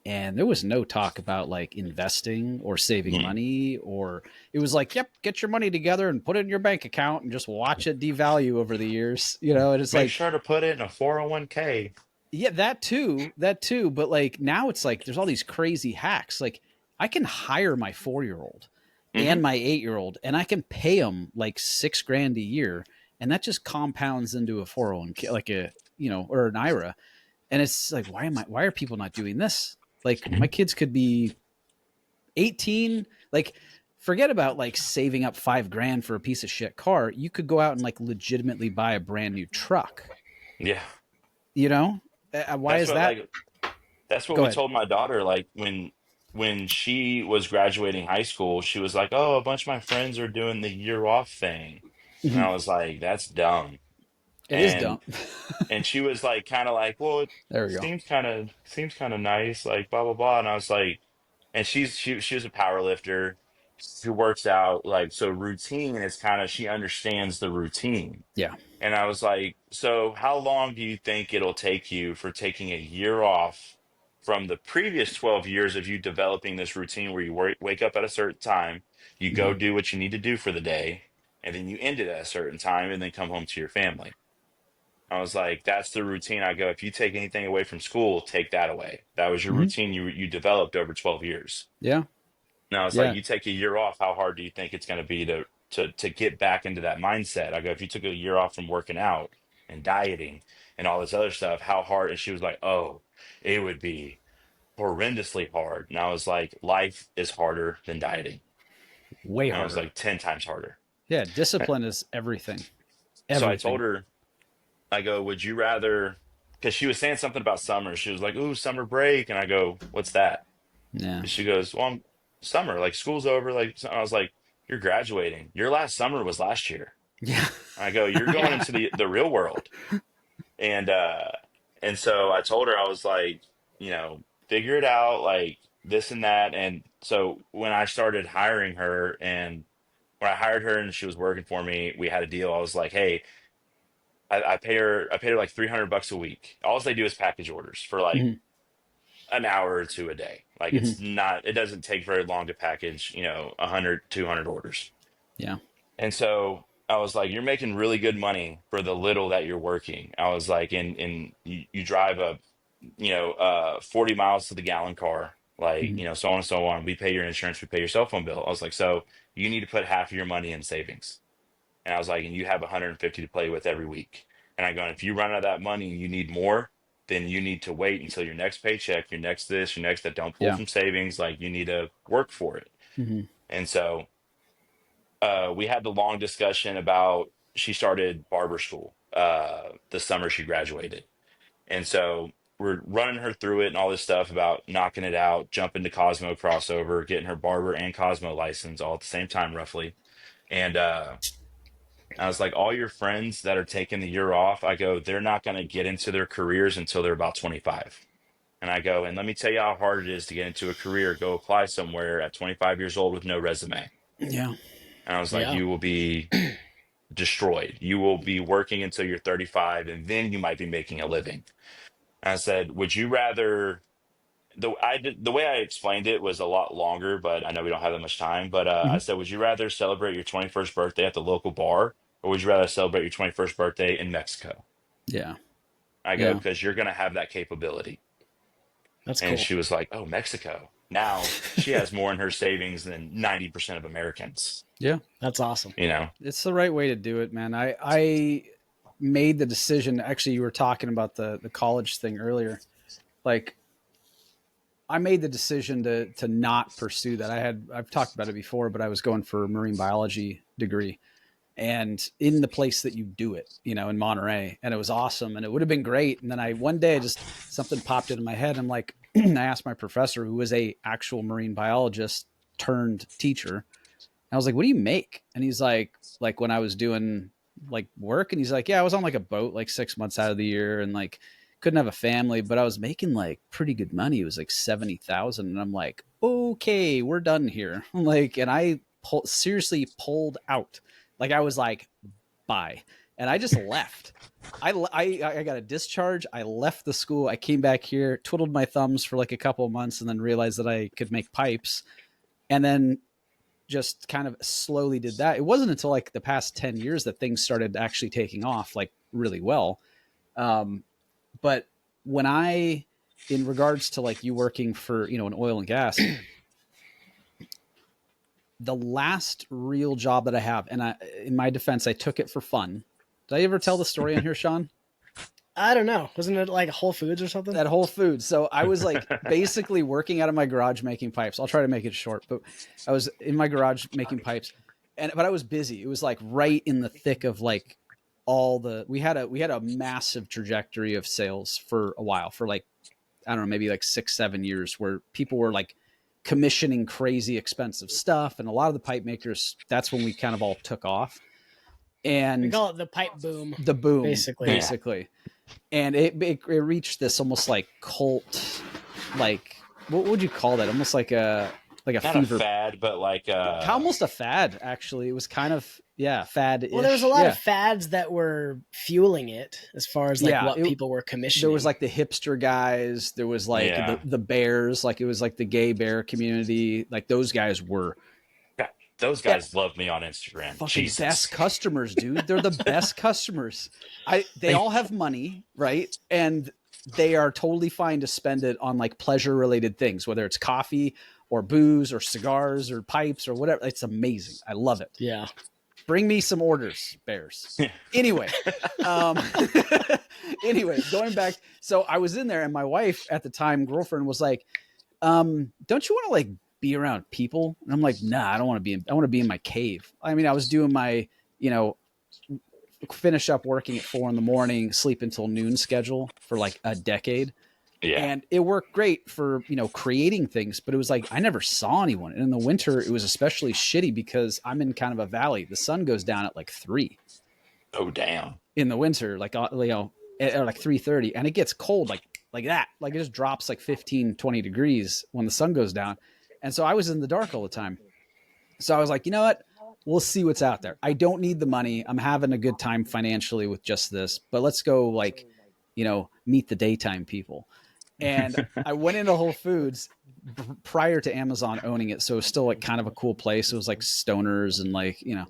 and there was no talk about like investing or saving Mhm. money, or it was like, yep, get your money together and put it in your bank account and just watch it devalue over the years, and it's Make like, sure to put it in a 401k. yeah, that too, but like now it's like there's all these crazy hacks. Like I can hire my 4-year old Hmm. and my 8-year old, and I can pay them like $6,000 a year, and that just compounds into a 401k, like a or an IRA. And it's like, why are people not doing this? Like Hmm. my kids could be 18. Like forget about like saving up $5,000 for a piece of shit car. You could go out and like legitimately buy a brand new truck. Yeah, You know, why that's is what that? like that's what Go we ahead. told my daughter. Like when she was graduating high school, she was like, "Oh, a bunch of my friends are doing the year off thing," and Mhm. I was like, "That's dumb." It is And dumb. she was like, kind of like, "Well, it There we go. seems kind of nice," like blah blah blah. And I was like, and she was a power lifter. She works out, like, so routine is kind of, she understands the routine. Yeah. And I was like, so how long do you think it'll take you for taking a year off from the previous 12 years of you developing this routine where you wake up at a certain time, you go Mhm. do what you need to do for the day, and then you end it at a certain time and then come home to your family? I was like, that's the routine. I go, if you take anything away from school, take that away. That was your Mhm. routine you developed over 12 years. Yeah. Now it's like, Yeah. you take a year off, how hard do you think it's going to be to get back into that mindset? I go, if you took a year off from working out and dieting and all this other stuff, how hard? And she was like, oh, it would be horrendously hard. And I was like, life is harder than dieting. Way And I was harder. like 10 times harder. Yeah. Discipline is everything. So I told Everything. her, I go, would you rather? Because she was saying something about summer. She was like, ooh, summer break. And I go, what's that? Yeah. And she goes, well, summer, like school's over. Like, so I was like, you're graduating. Your last summer was last year. Yeah. I go, you're going Yeah. into the real world. And so I told her, I was like, figure it out, like this and that. And so when I started hiring her, and when I hired her and she was working for me, we had a deal. I was like, hey, I paid her like $300 a week. All they do is package orders for like Mhm. an hour or two a day. Like, Mhm. it doesn't take very long to package, 100, 200 orders. Yeah. And so I was like, you're making really good money for the little that you're working. I was like, and you drive 40 miles to the gallon car, like, Mhm. so on and so on. We pay your insurance, we pay your cell phone bill. I was like, so you need to put half of your money in savings. And I was like, and you have 150 to play with every week. And I go, and if you run out of that money and you need more, then you need to wait until your next paycheck, your next this, your next that. Don't pull Yeah. from savings. Like, you need to work for it. Mhm. And so we had the long discussion about, she started barber school the summer she graduated. And so we're running her through it and all this stuff about knocking it out, jumping to Cosmo crossover, getting her barber and Cosmo license all at the same time, roughly. And I was like, all your friends that are taking the year off, I go, they're not going to get into their careers until they're about 25. And I go, and let me tell you how hard it is to get into a career, go apply somewhere at 25 years old with no resume. Yeah. And I was like, Yeah. you will be destroyed. You will be working until you're 35, and then you might be making a living. And I said, would you rather the way I explained it was a lot longer, but I know we don't have that much time. But I Mhm. said, would you rather celebrate your 21st birthday at the local bar, or would you rather celebrate your 21st birthday in Mexico? Yeah. I go, Yeah. because you're gonna have that capability. That's And cool. she was like, oh, Mexico. Now she has more in her savings than 90% of Americans. Yeah. That's awesome. You know, It's the right way to do it, man. I made the decision. Actually, you were talking about the college thing earlier. Like, I made the decision to not pursue that. I've talked about it before, but I was going for a marine biology degree, and in the place that you do it, in Monterey, and it was awesome, and it would have been great. And then one day, just something popped into my head. I'm like, I asked my professor, who was a actual marine biologist turned teacher. I was like, what do you make? And he's like when I was doing like work, and he's like, yeah, I was on like a boat like 6 months out of the year, and like couldn't have a family, but I was making like pretty good money. It was like 70,000. And I'm like, okay, we're done here. Like, and I seriously pulled out. Like, I was like, bye. And I just left. I got a discharge. I left the school. I came back here, twiddled my thumbs for like a couple of months, and then realized that I could make pipes. And then just kind of slowly did that. It wasn't until like the past 10 years that things started actually taking off like really well. But when in regards to like you working for, an oil and gas, the last real job that I have, and in my defense, I took it for fun. Did I ever tell the story on here, Sean? I don't know. Wasn't it like Whole Foods or something? At Whole Foods. So I was like basically working out of my garage making pipes. I'll try to make it short, but I was in my garage making pipes, but I was busy. It was like right in the thick of like we had a massive trajectory of sales for a while, for like, I don't know, maybe like 6-7 years, where people were like commissioning crazy expensive stuff. And a lot of the pipe makers, that's when we kind of all took off. We And call it the pipe boom. the boom, Basically. basically. And it reached this almost like cult, like, what would you call that? Almost like a not fever a fad, but like almost a fad. Actually, it was kind of fad. Well, there was a lot of fads that were fueling it, as far as like what people were commissioning. There was like the hipster guys. There was like the bears. Like, it was like the gay bear community. Like, those guys were. God, those guys love me on Instagram. Fucking Jesus. best customers, dude. They're the best customers. They all have money, right? And they are totally fine to spend it on like pleasure related things, whether it's coffee or booze or cigars or pipes or whatever. It's amazing. I love it. Yeah. Bring me some orders, bears. Anyway, going back. So I was in there, and my wife at the time, girlfriend, was like, don't you want to like be around people? And I'm like, nah, I don't want to be I want to be in my cave. I mean, I was doing my, finish up working at 4 a.m, sleep until noon schedule for like a decade. Yeah. And it worked great for, creating things, but it was like, I never saw anyone. And in the winter, it was especially shitty because I'm in kind of a valley. The sun goes down at like 3. Oh, damn. In the winter, like, at like 3:30, and it gets cold like that. Like, it just drops like 15-20 degrees when the sun goes down. And so I was in the dark all the time. So I was like, you know what? We'll see what's out there. I don't need the money. I'm having a good time financially with just this, but let's go like, meet the daytime people. And I went into Whole Foods prior to Amazon owning it. So it was still like kind of a cool place. It was like stoners and like, and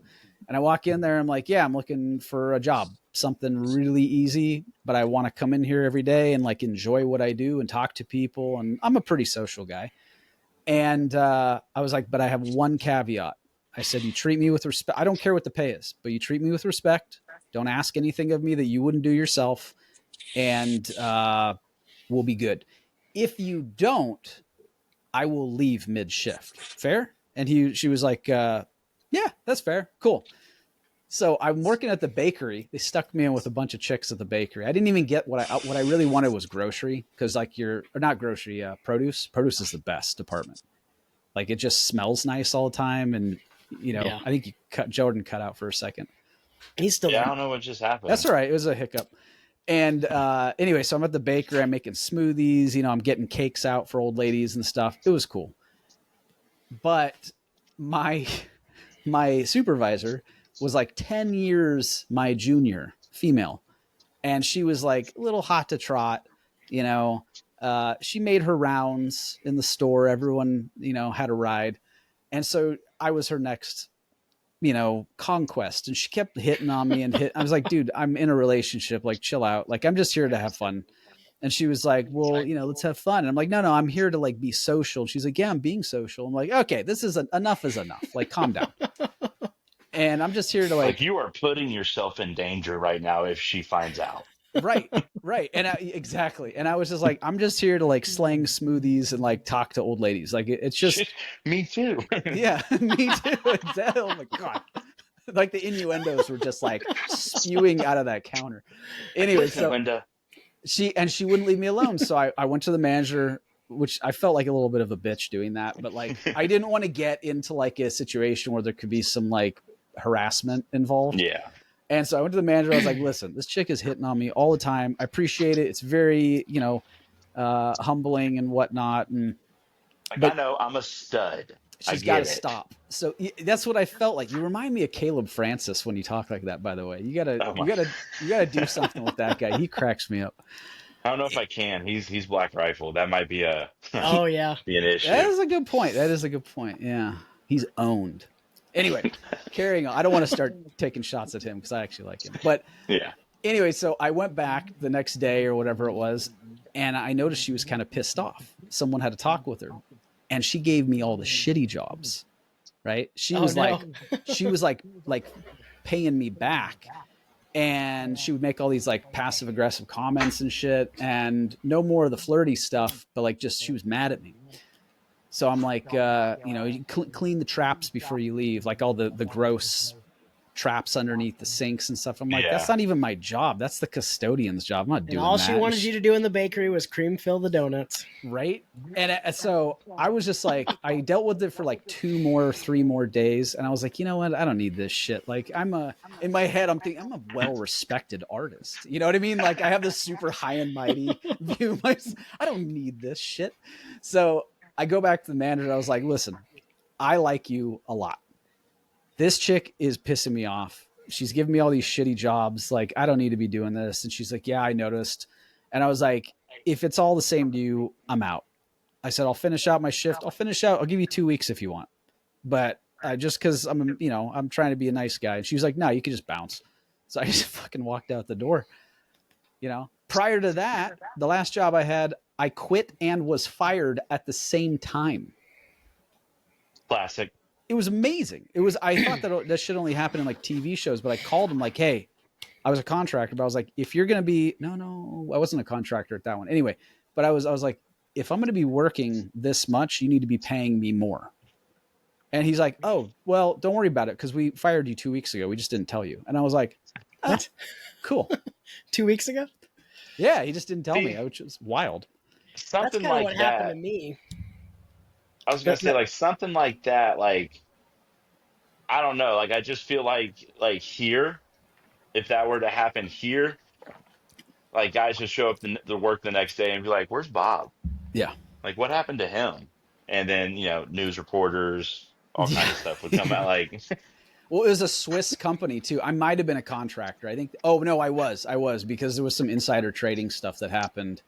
I walk in there, I'm like, yeah, I'm looking for a job, something really easy, but I want to come in here every day and like enjoy what I do and talk to people. And I'm a pretty social guy. And I was like, but I have one caveat. I said, you treat me with respect. I don't care what the pay is, but you treat me with respect. Don't ask anything of me that you wouldn't do yourself. And we'll be good. If you don't, I will leave mid shift. Fair? And she was like, yeah, that's fair. Cool. So I'm working at the bakery. They stuck me in with a bunch of chicks at the bakery. I didn't even get what I really wanted was grocery, because like not grocery, produce. Produce is the best department. Like, it just smells nice all the time. And, I think Jordan cut out for a second. He's still I don't know what just happened. That's all right. It was a hiccup. And anyway, so I'm at the bakery. I'm making smoothies. I'm getting cakes out for old ladies and stuff. It was cool. But my supervisor was like 10 years my junior, female. And she was like a little hot to trot, She made her rounds in the store. Everyone, had a ride. And so I was her next, conquest. And she kept hitting on me and I was like, dude, I'm in a relationship. Like, chill out. Like, I'm just here to have fun. And she was like, well, let's have fun. And I'm like, no, I'm here to like be social. And she's like, yeah, I'm being social. I'm like, okay, this is enough is enough. Like, calm down. And I'm just here to Like, like, you are putting yourself in danger right now if she finds out. right. And exactly. And I was just like, I'm just here to like slang smoothies and like talk to old ladies. Like it's just, Me too. yeah, me too. Exactly. Oh my God. Like the innuendos were just like spewing out of that counter. Anyway, Listen, so Linda. she wouldn't leave me alone. So I went to the manager, which I felt like a little bit of a bitch doing that, but like I didn't want to get into like a situation where there could be some like harassment involved. Yeah. And so I went to the manager. I was like, listen, this chick is hitting on me all the time. I appreciate it. It's very, humbling and whatnot. Like, I know I'm a stud. She's got to stop. So that's what I felt like. You remind me of Caleb Francis when you talk like that, by the way. You gotta do something with that guy. He cracks me up. I don't know if I can. He's Black Rifle. That might be oh yeah, be an issue. That is a good point. Yeah. He's owned. Anyway, carrying on. I don't want to start taking shots at him because I actually like him. But yeah. Anyway, so I went back the next day or whatever it was, and I noticed she was kind of pissed off. Someone had to talk with her, and she gave me all the shitty jobs. Right? She was like paying me back, and she would make all these like passive aggressive comments and shit, and no more of the flirty stuff, but like just she was mad at me. So I'm like, you clean the traps before you leave, like all the gross traps underneath the sinks and stuff. I'm like, that's not even my job. That's the custodian's job. I'm not doing that. All she wanted you to do in the bakery was cream fill the donuts. Right. And so I was just like, I dealt with it for like 3 more days. And I was like, you know what? I don't need this shit. Like in my head, I'm thinking I'm a well-respected artist. You know what I mean? Like I have this super high and mighty view. I don't need this shit. So I go back to the manager. I was like, listen, I like you a lot. This chick is pissing me off. She's giving me all these shitty jobs. Like, I don't need to be doing this. And she's like, yeah, I noticed. And I was like, if it's all the same to you, I'm out. I said, I'll finish out my shift. I'll give you 2 weeks if you want. But just cause I'm trying to be a nice guy. And she was like, no, you can just bounce. So I just fucking walked out the door. Prior to that, the last job I had, I quit and was fired at the same time. Classic. It was amazing. I thought that shit only happened in like TV shows, but I called him like, hey, I was a contractor, but I was like, if you're going to be, no, I wasn't a contractor at that one. Anyway, but I was like, if I'm going to be working this much, you need to be paying me more. And he's like, oh, well, don't worry about it. Cause we fired you 2 weeks ago. We just didn't tell you. And I was like, oh, what? Cool. 2 weeks ago? Yeah. He just didn't tell me, which was wild. Something That's like what that happened to me. I was gonna say like something like that, like I don't know, like I just feel like here, if that were to happen here, like guys just show up to work the next day and be like, "Where's Bob? Yeah. Like what happened to him?" And then news reporters, all kinds of stuff would come out like. Well, it was a Swiss company too. I might have been a contractor. I think. Oh no, I was because there was some insider trading stuff that happened.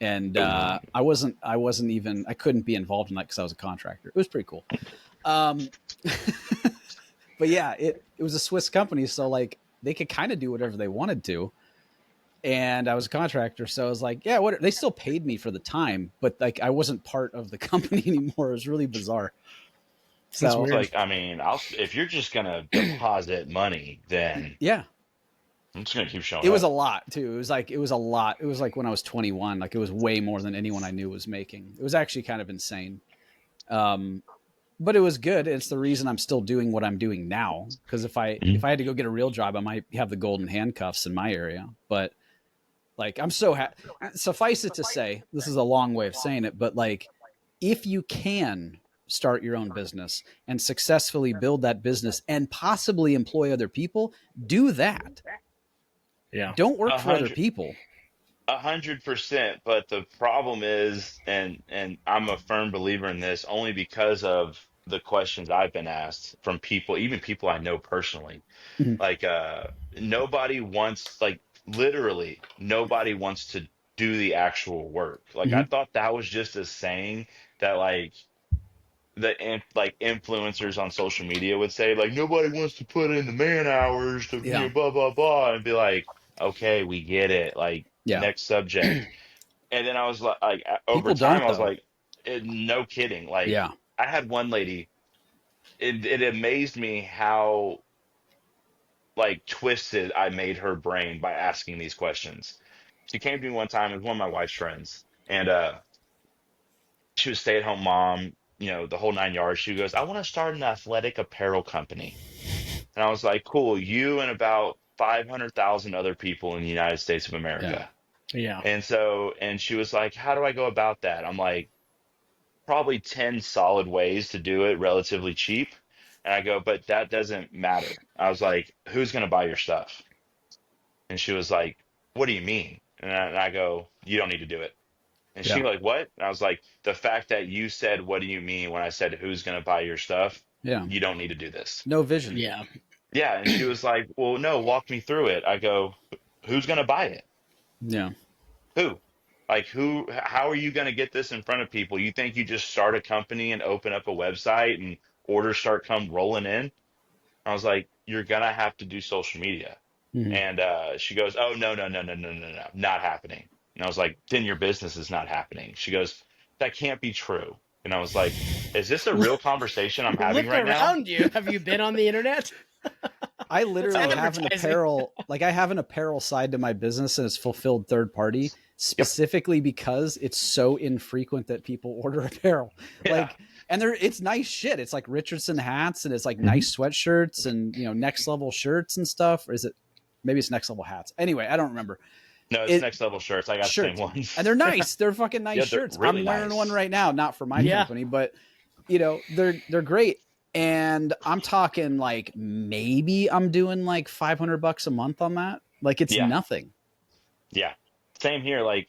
And I couldn't be involved in that because I was a contractor. It was pretty cool. But yeah, it was a Swiss company. So like they could kind of do whatever they wanted to. And I was a contractor. So I was like, yeah, they still paid me for the time, but like I wasn't part of the company anymore. It was really bizarre. So like, I mean, if you're just going to deposit money, then yeah. I'm just gonna keep showing. It was a lot too. It was a lot. It was like when I was 21. Like it was way more than anyone I knew was making. It was actually kind of insane. But it was good. It's the reason I'm still doing what I'm doing now. Because if I had to go get a real job, I might have the golden handcuffs in my area. But like I'm so happy. Suffice it to say, this is a long way of saying it, but like if you can start your own business and successfully build that business and possibly employ other people, do that. Yeah. Don't work for other people. 100%. But the problem is, and I'm a firm believer in this only because of the questions I've been asked from people, even people I know personally. Mm-hmm. Like, nobody wants, like, literally nobody wants to do the actual work. Like I Mhm. thought that was just a saying that like like influencers on social media would say, like nobody wants to put in the man hours to Yeah. blah blah blah, and be like, okay, we get it. Like Yeah. next subject. And then I was like over People time, don't I was though. like, no kidding. Like Yeah. I had one lady. It amazed me how like twisted I made her brain by asking these questions. She came to me one time, it was one of my wife's friends, and she was a stay-at-home mom, the whole nine yards. She goes, I want to start an athletic apparel company. And I was like, cool, you and about 500,000 other people in the United States of Yeah. America. Yeah. And she was like, how do I go about that? I'm like, probably 10 solid ways to do it relatively cheap. And I go, but that doesn't matter. I was like, who's going to buy your stuff? And she was like, what do you mean? And I go, you don't need to do it. And she Yeah. like, what? And I was like, the fact that you said, what do you mean when I said, who's going to buy your stuff? Yeah. You don't need to do this. No vision. Yeah. Yeah. And she was like, well, no, walk me through it. I go, who's going to buy it? Yeah. Who? Like, how are you going to get this in front of people? You think you just start a company and open up a website and orders start come rolling in? I was like, you're going to have to do social media. Mhm. And she goes, oh, no, no, no, no, no, no, no, not happening. And I was like, then your business is not happening. She goes, that can't be true. And I was like, is this a real conversation I'm having Look right now? around you. Have you been on the internet? I That's literally have an advertising. apparel, like I have an apparel side to my business and it's fulfilled third party Yep. specifically because it's so infrequent that people order apparel. Yeah. Like, and it's nice shit. It's like Richardson hats and it's like Mhm. nice sweatshirts and, next level shirts and stuff. Or is it, maybe it's next level hats. Anyway, I don't remember. No, it's next level shirts. I got the same Shirts. ones. And they're nice. They're fucking nice Yeah, they're shirts. really I'm wearing nice. one right now, not for my Yeah. company, but they're great. And I'm talking like maybe I'm doing like $500 a month on that. Like it's Yeah. nothing. Yeah. Same here. Like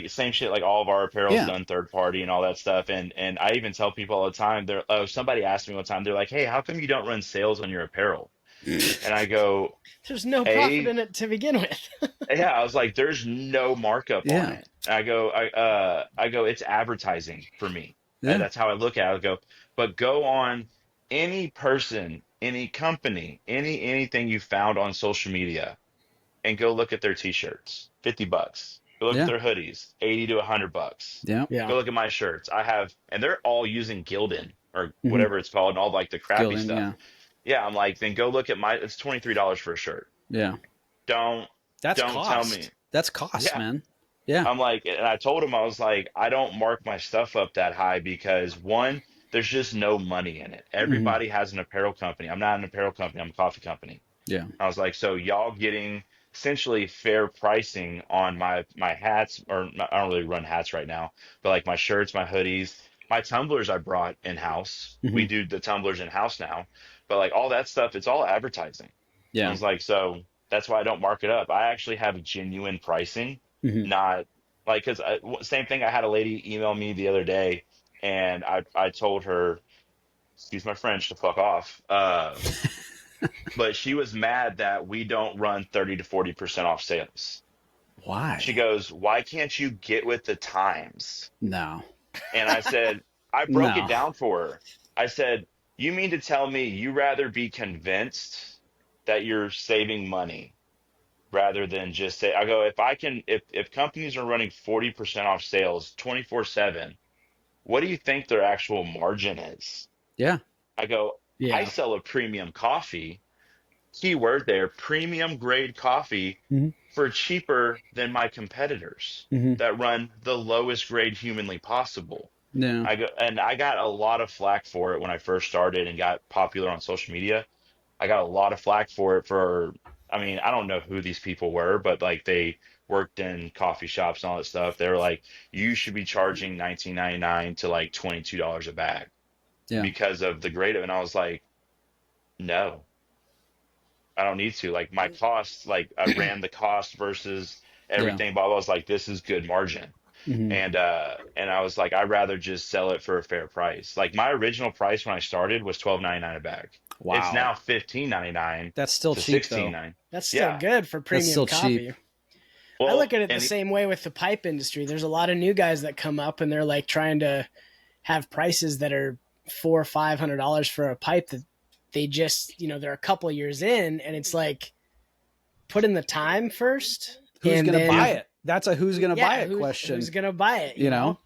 same shit. Like all of our apparel's Yeah. done third party and all that stuff. And I even tell people all the time. Somebody asked me one time. They're like, "Hey, how come you don't run sales on your apparel?" And I go, There's no profit "A, in it to begin with. yeah." I was like, "There's no markup on Yeah. it." And I go, it's advertising for me. Yeah. That's how I look at it. I go, but go on any person, any company, anything you found on social media and go look at their t-shirts, $50. Go look Yeah. at their hoodies, 80 to $100. Yeah. Yeah. Go look at my shirts. And they're all using Gildan or Mhm. whatever it's called and all like the crappy Gildan, stuff. yeah. Yeah, I'm like, then go look at it's $23 for a shirt. Yeah. Don't That's don't cost. tell me. That's cost, Yeah. man. Yeah. I'm like, and I told him, I was like, I don't mark my stuff up that high because one, there's just no money in it. Everybody has an apparel company. I'm not an apparel company. I'm a coffee company. Yeah. I was like, so y'all getting essentially fair pricing on my hats, I don't really run hats right now, but like my shirts, my hoodies, my tumblers I brought in house. Mhm. We do the tumblers in house now, but like all that stuff, it's all advertising. I Yeah. was like, so that's why I don't mark it up. I actually have genuine pricing, Mhm. not like, because same thing. I had a lady email me the other day, and I told her, excuse my French, to fuck off. But she was mad that we don't run 30 to 40% off sales. Why? She goes, why can't you get with the times? No. And I said, I broke No. it down for her. I said, you mean to tell me you rather be convinced that you're saving money rather than just say, I go, if companies are running 40% off sales 24/7, what do you think their actual margin is? Yeah. I go, I Yeah. sell a premium coffee, keyword there, premium grade coffee Mhm. for cheaper than my competitors Mhm. that run the lowest grade humanly possible. No. I got a lot of flack for it when I first started and got popular on social media. I got a lot of flack for it I mean, I don't know who these people were, but like they worked in coffee shops and all that stuff. They were like, you should be charging $19.99 to like $22 a bag Yeah. because of the grade of it. And I was like, no, I don't need to. Like my costs, like I ran the cost versus everything, blah, blah. I was like, this is good margin. Mhm. And I was like, I'd rather just sell it for a fair price. Like my original price when I started was $12.99 a bag. Wow. It's now $15.99 That's still to cheap though. $16.99. That's still Yeah. good for premium still coffee. cheap. I look at it the and same way with the pipe industry. There's a lot of new guys that come up and they're like trying to have prices that are $400 or $500 for a pipe that they just, they're a couple years in, and it's like, put in the time first. Who's going to then, buy it? That's a who's going to buy it question. Who's going to buy it? You know?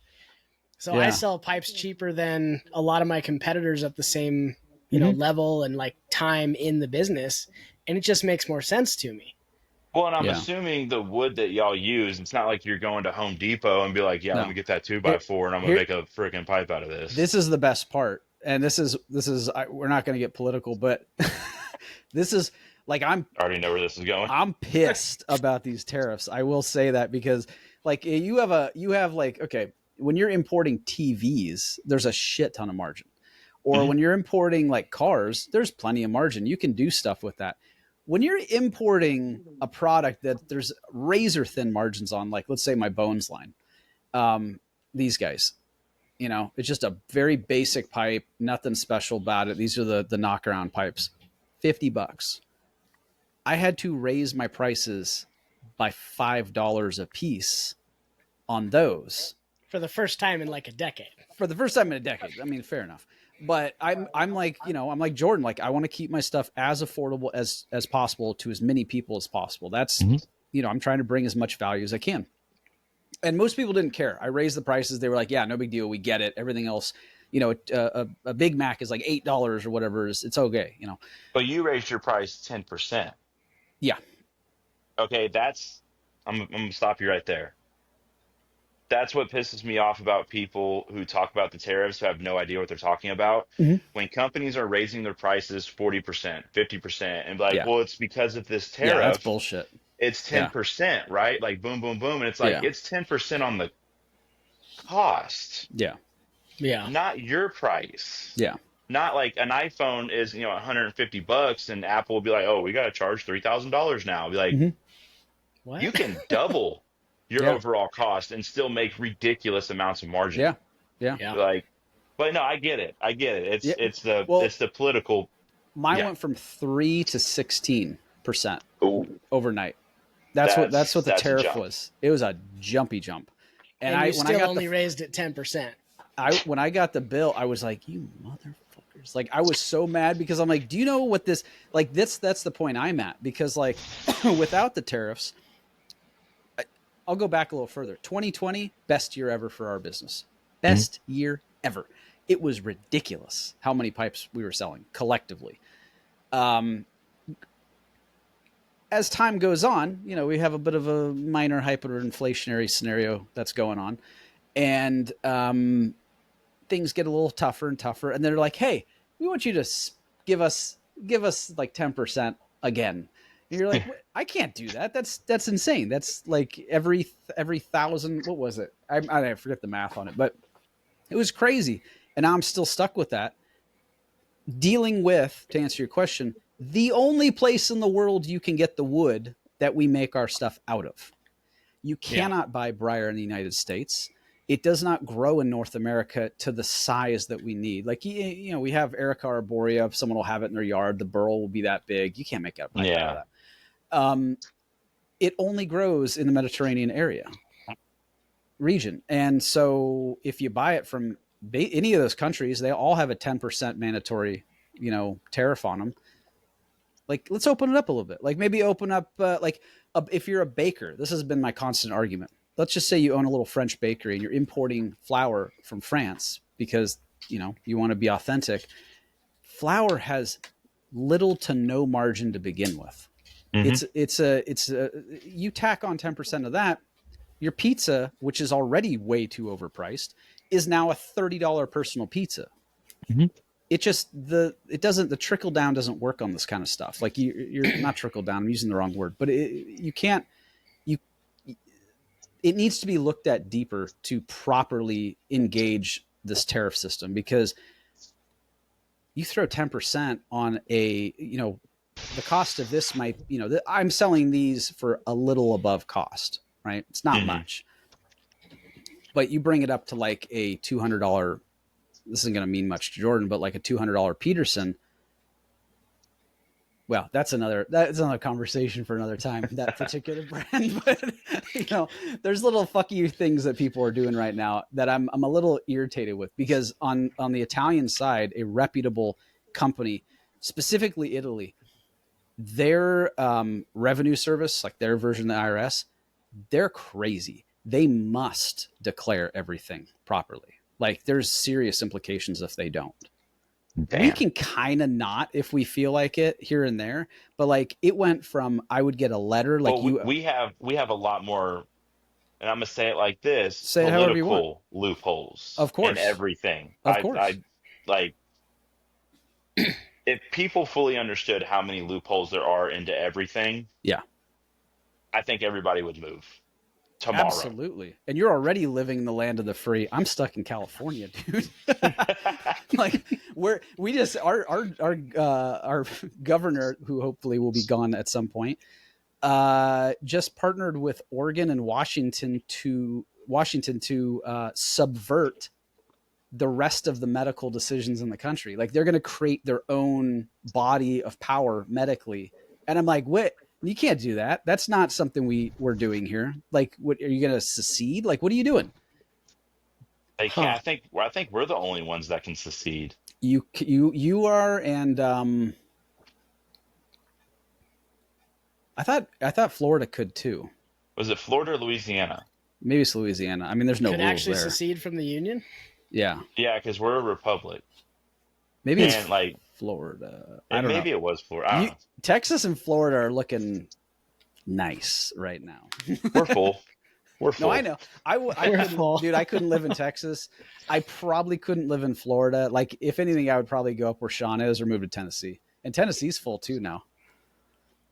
So I sell pipes cheaper than a lot of my competitors at the same, level and like time in the business. And it just makes more sense to me. Well, and I'm assuming the wood that y'all use, it's not like you're going to Home Depot and be like, let me get that 2x4 and I'm going to make a freaking pipe out of this. This is the best part. And this is we're not going to get political, but this is like, I already know where this is going. I'm pissed about these tariffs. I will say that because like you have like, okay, when you're importing TVs, there's a shit ton of margin. Or when you're importing like cars, there's plenty of margin. You can do stuff with that. When you're importing a product that there's razor thin margins on, like let's say my Bones line, these guys, it's just a very basic pipe, nothing special about it. These are the knock around pipes, $50. I had to raise my prices by $5 a piece on those for the first time in like a decade. For the first time in a decade. I mean, fair enough. But I'm like, I'm like Jordan, like I want to keep my stuff as affordable as possible to as many people as possible. That's, I'm trying to bring as much value as I can. And most people didn't care. I raised the prices. They were like, yeah, no big deal. We get it. Everything else, a Big Mac is like $8 or whatever. It's okay, But you raised your price 10%. Yeah. Okay. I'm going to stop you right there. That's what pisses me off about people who talk about the tariffs who have no idea what they're talking about. When companies are raising their prices 40%, 50%, and like, well, it's because of this tariff. Yeah, that's bullshit. It's 10%, right? Like boom, boom, boom. And it's like, it's 10% on the cost. Yeah. Yeah. Not your price. Yeah. Not like an iPhone is, $150 and Apple will be like, oh, we got to charge $3,000 now. I'll be like, what? You can double your overall cost and still make ridiculous amounts of margin. Yeah. Like, but no, I get it. It's the political. Mine went from 3 to 16% overnight. That's what the tariff was. It was a jumpy jump. And I only raised it 10%. When I got the bill, I was like, you motherfuckers. Like I was so mad because I'm like, do you know what this, like that's the point I'm at, because like without the tariffs, I'll go back a little further. 2020, best year ever for our business. Best year ever. It was ridiculous how many pipes we were selling collectively. As time goes on, we have a bit of a minor hyperinflationary scenario that's going on. And things get a little tougher and tougher. And they're like, hey, we want you to give us like 10% again. And you're like, I can't do that. That's insane. That's like every 1,000. What was it? I forget the math on it, but it was crazy. And I'm still stuck with that. Dealing with, to answer your question, the only place in the world you can get the wood that we make our stuff out of. You cannot buy briar in the United States. It does not grow in North America to the size that we need. Like, we have Erica arborea. If someone will have it in their yard, the burl will be that big. You can't make out of that. It only grows in the Mediterranean region. And so if you buy it from any of those countries, they all have a 10% mandatory, tariff on them. Like, let's open it up a little bit. Like maybe open up, if you're a baker, this has been my constant argument. Let's just say you own a little French bakery and you're importing flour from France because, you want to be authentic. Flour has little to no margin to begin with. It's you tack on 10% of that, your pizza, which is already way too overpriced, is now a $30 personal pizza. It just, the trickle down doesn't work on this kind of stuff. Like you're not trickle down. I'm using the wrong word, but it needs to be looked at deeper to properly engage this tariff system, because you throw 10% on the cost of this might, I'm selling these for a little above cost, right? It's not much, but you bring it up to like a $200, this isn't going to mean much to Jordan, but like a $200 Peterson, Well, that's another conversation for another time. That particular brand, but there's little fuck you things that people are doing right now that I'm a little irritated with, because on the Italian side, a reputable company, specifically Italy, their revenue service, like their version of the IRS, they're crazy. They must declare everything properly. Like, there's serious implications if they don't. We Damn. can kind of not if we feel like it here and there, but like it went from I would get a letter like Well, you we have a lot more, and I'm gonna say it like this: say it however you want. political loopholes Of and course, everything. of course, I like if people fully understood how many loopholes there are into everything, yeah, I think everybody would move tomorrow. absolutely. And you're already living in the land of the free. I'm stuck in California, dude. Like we just our governor, who hopefully will be gone at some point, just partnered with Oregon and Washington to subvert the rest of the medical decisions in the country. Like, they're going to create their own body of power medically. And I'm like, what? You can't do that. That's not something we're doing here. Like, what are you going to secede? Like, what are you doing? They Huh. can't. I think we're the only ones that can secede. You are, and I thought Florida could too. Was it Florida or Louisiana? Maybe it's Louisiana. I mean, there's no Could rules actually there. secede from the union. Yeah, Yeah, because we're a republic, maybe it's and like Florida. I don't know. maybe it was Florida. I don't know. Texas and Florida are looking nice right now. We're full. We're No, full. I know. I Careful. couldn't, dude. I couldn't live in Texas. I probably couldn't live in Florida. Like, if anything, I would probably go up where Sean is or move to Tennessee. And Tennessee's full too now.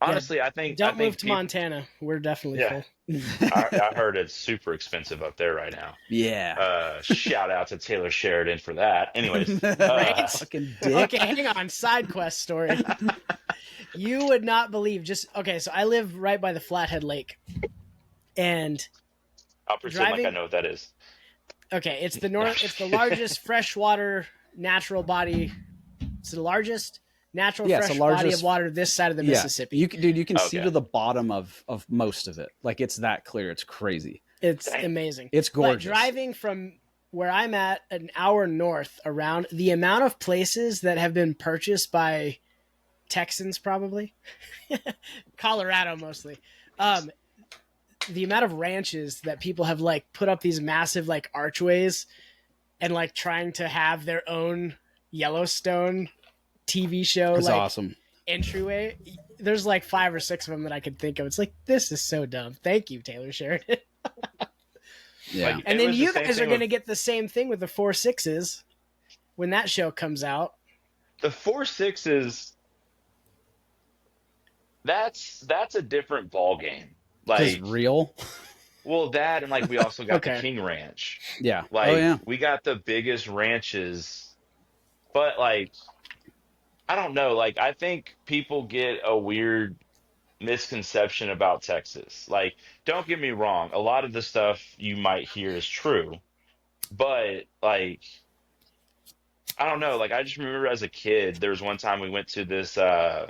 Honestly, I Don't move to people, Montana. We're definitely yeah. full. I heard it's super expensive up there right now. Yeah. Shout out to Taylor Sheridan for that. Anyways, Right? Fucking dick. Okay, hang on. Side quest story. You would not believe. Okay, so I live right by the Flathead Lake, and I'll pretend driving- like I know what that is. okay, it's the largest freshwater natural body. It's the largest natural fresh body of water this side of the Mississippi. You can see Okay. to the bottom of most of it. Like, it's that clear. It's crazy. It's Dang. amazing. It's gorgeous. But driving from where I'm at an hour north around, the amount of places that have been purchased by Texans, probably Colorado mostly, the amount of ranches that people have like put up these massive like archways and like trying to have their own Yellowstone TV show It's like awesome. entryway. There's like 5 or 6 of them that I could think of. It's like, this is so dumb. Thank you, Taylor Sheridan. Yeah. Like, And it then was the you same guys are thing going to with get the same thing with the 4-6s when that show comes out. the 4-6s. That's a different ball game. Because Like, real. well, that and like we also got the Okay. King Ranch. Yeah. Like, Oh yeah. we got the biggest ranches, but like I don't know. Like, I think people get a weird misconception about Texas. Like, don't get me wrong, a lot of the stuff you might hear is true, but like I don't know. Like, I just remember as a kid, there was one time we went to this I'm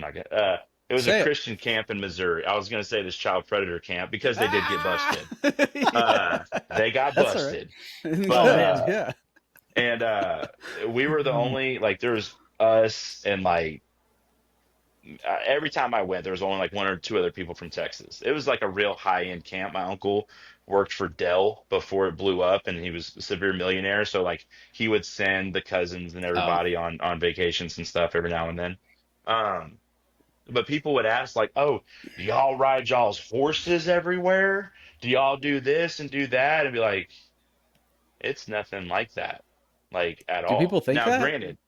not gonna it was a Say it. Christian camp in Missouri. I was gonna say this child predator camp because they did get busted. Yeah. They got That's all right. busted. But Yeah. and we were the only, like, there was us and like every time I went, there was only like one or two other people from Texas. It was like a real high end camp. My uncle worked for Dell before it blew up, and he was a severe millionaire. So like he would send the cousins and Oh. everybody on vacations and stuff every now and then. Um, but people would ask like, "Oh, do y'all ride y'all's horses everywhere? Do y'all do this and do that?" And be like, "It's nothing like that, like at Do people all." think Now, that? granted,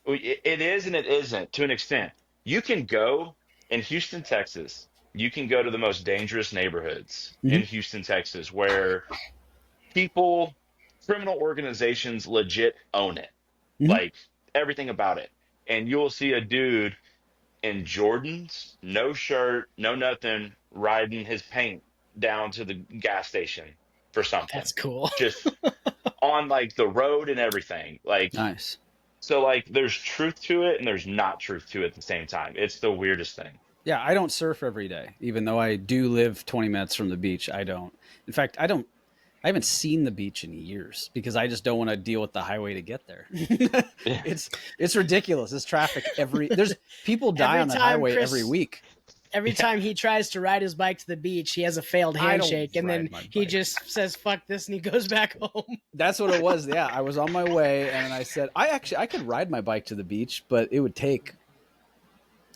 it is and it isn't to an extent. You can go in Houston, Texas. You can go to the most dangerous neighborhoods in Mhm. Houston, Texas, where people, criminal organizations legit own it, Mhm. like everything about it. And you'll see a dude in Jordans, no shirt, no nothing, riding his paint down to the gas station for something, That's cool. just on like the road and everything. Like, Nice. So like there's truth to it and there's not truth to it at the same time. It's the weirdest thing. Yeah, I don't surf every day, even though I do live 20 minutes from the beach. I don't. In fact, I haven't seen the beach in years because I just don't want to deal with the highway to get there. Yeah. It's ridiculous. There's traffic there's people die Every on the time highway Chris- every week. Every time he tries to ride his bike to the beach, he has a failed I don't handshake, and then ride my he bike. just says "fuck this" and he goes back home. That's what it was. Yeah, I was on my way and I said, I could ride my bike to the beach, but it would take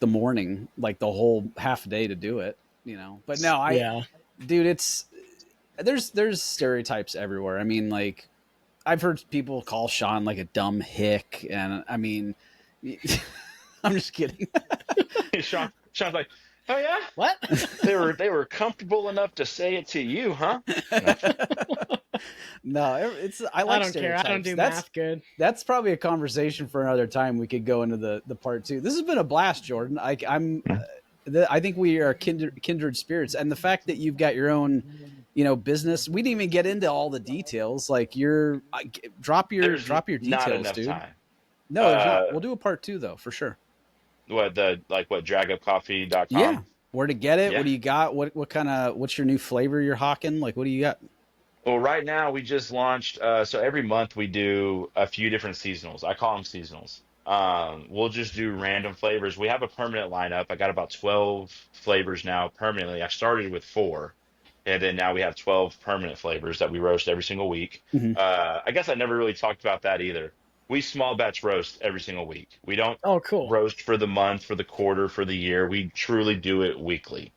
the morning, like the whole half day to do it, you know. But no, dude, there's stereotypes everywhere. I mean, like I've heard people call Sean like a dumb hick, and I mean, I'm just kidding. Sean's like, oh yeah, What? they were comfortable enough to say it to you, huh? No, I like I don't care. I don't stereotypes. do math good. That's probably a conversation for another time. We could go into the part two. This has been a blast, Jordan. I think we are kindred spirits, and the fact that you've got your own, business. We didn't even get into all the details. Like drop your details, not enough dude. time. No, there's not. We'll do a part two though, for sure. Dragupcoffee.com? Yeah. Where to get it? Yeah. What do you got? What's your new flavor you're hawking? Like, what do you got? Well, right now we just launched. So every month we do a few different seasonals. I call them seasonals. We'll just do random flavors. We have a permanent lineup. I got about 12 flavors now permanently. I started with 4, and then now we have 12 permanent flavors that we roast every single week. Mhm. I guess I never really talked about that either. We small batch roast every single week. We don't Oh, cool. roast for the month, for the quarter, for the year. We truly do it weekly.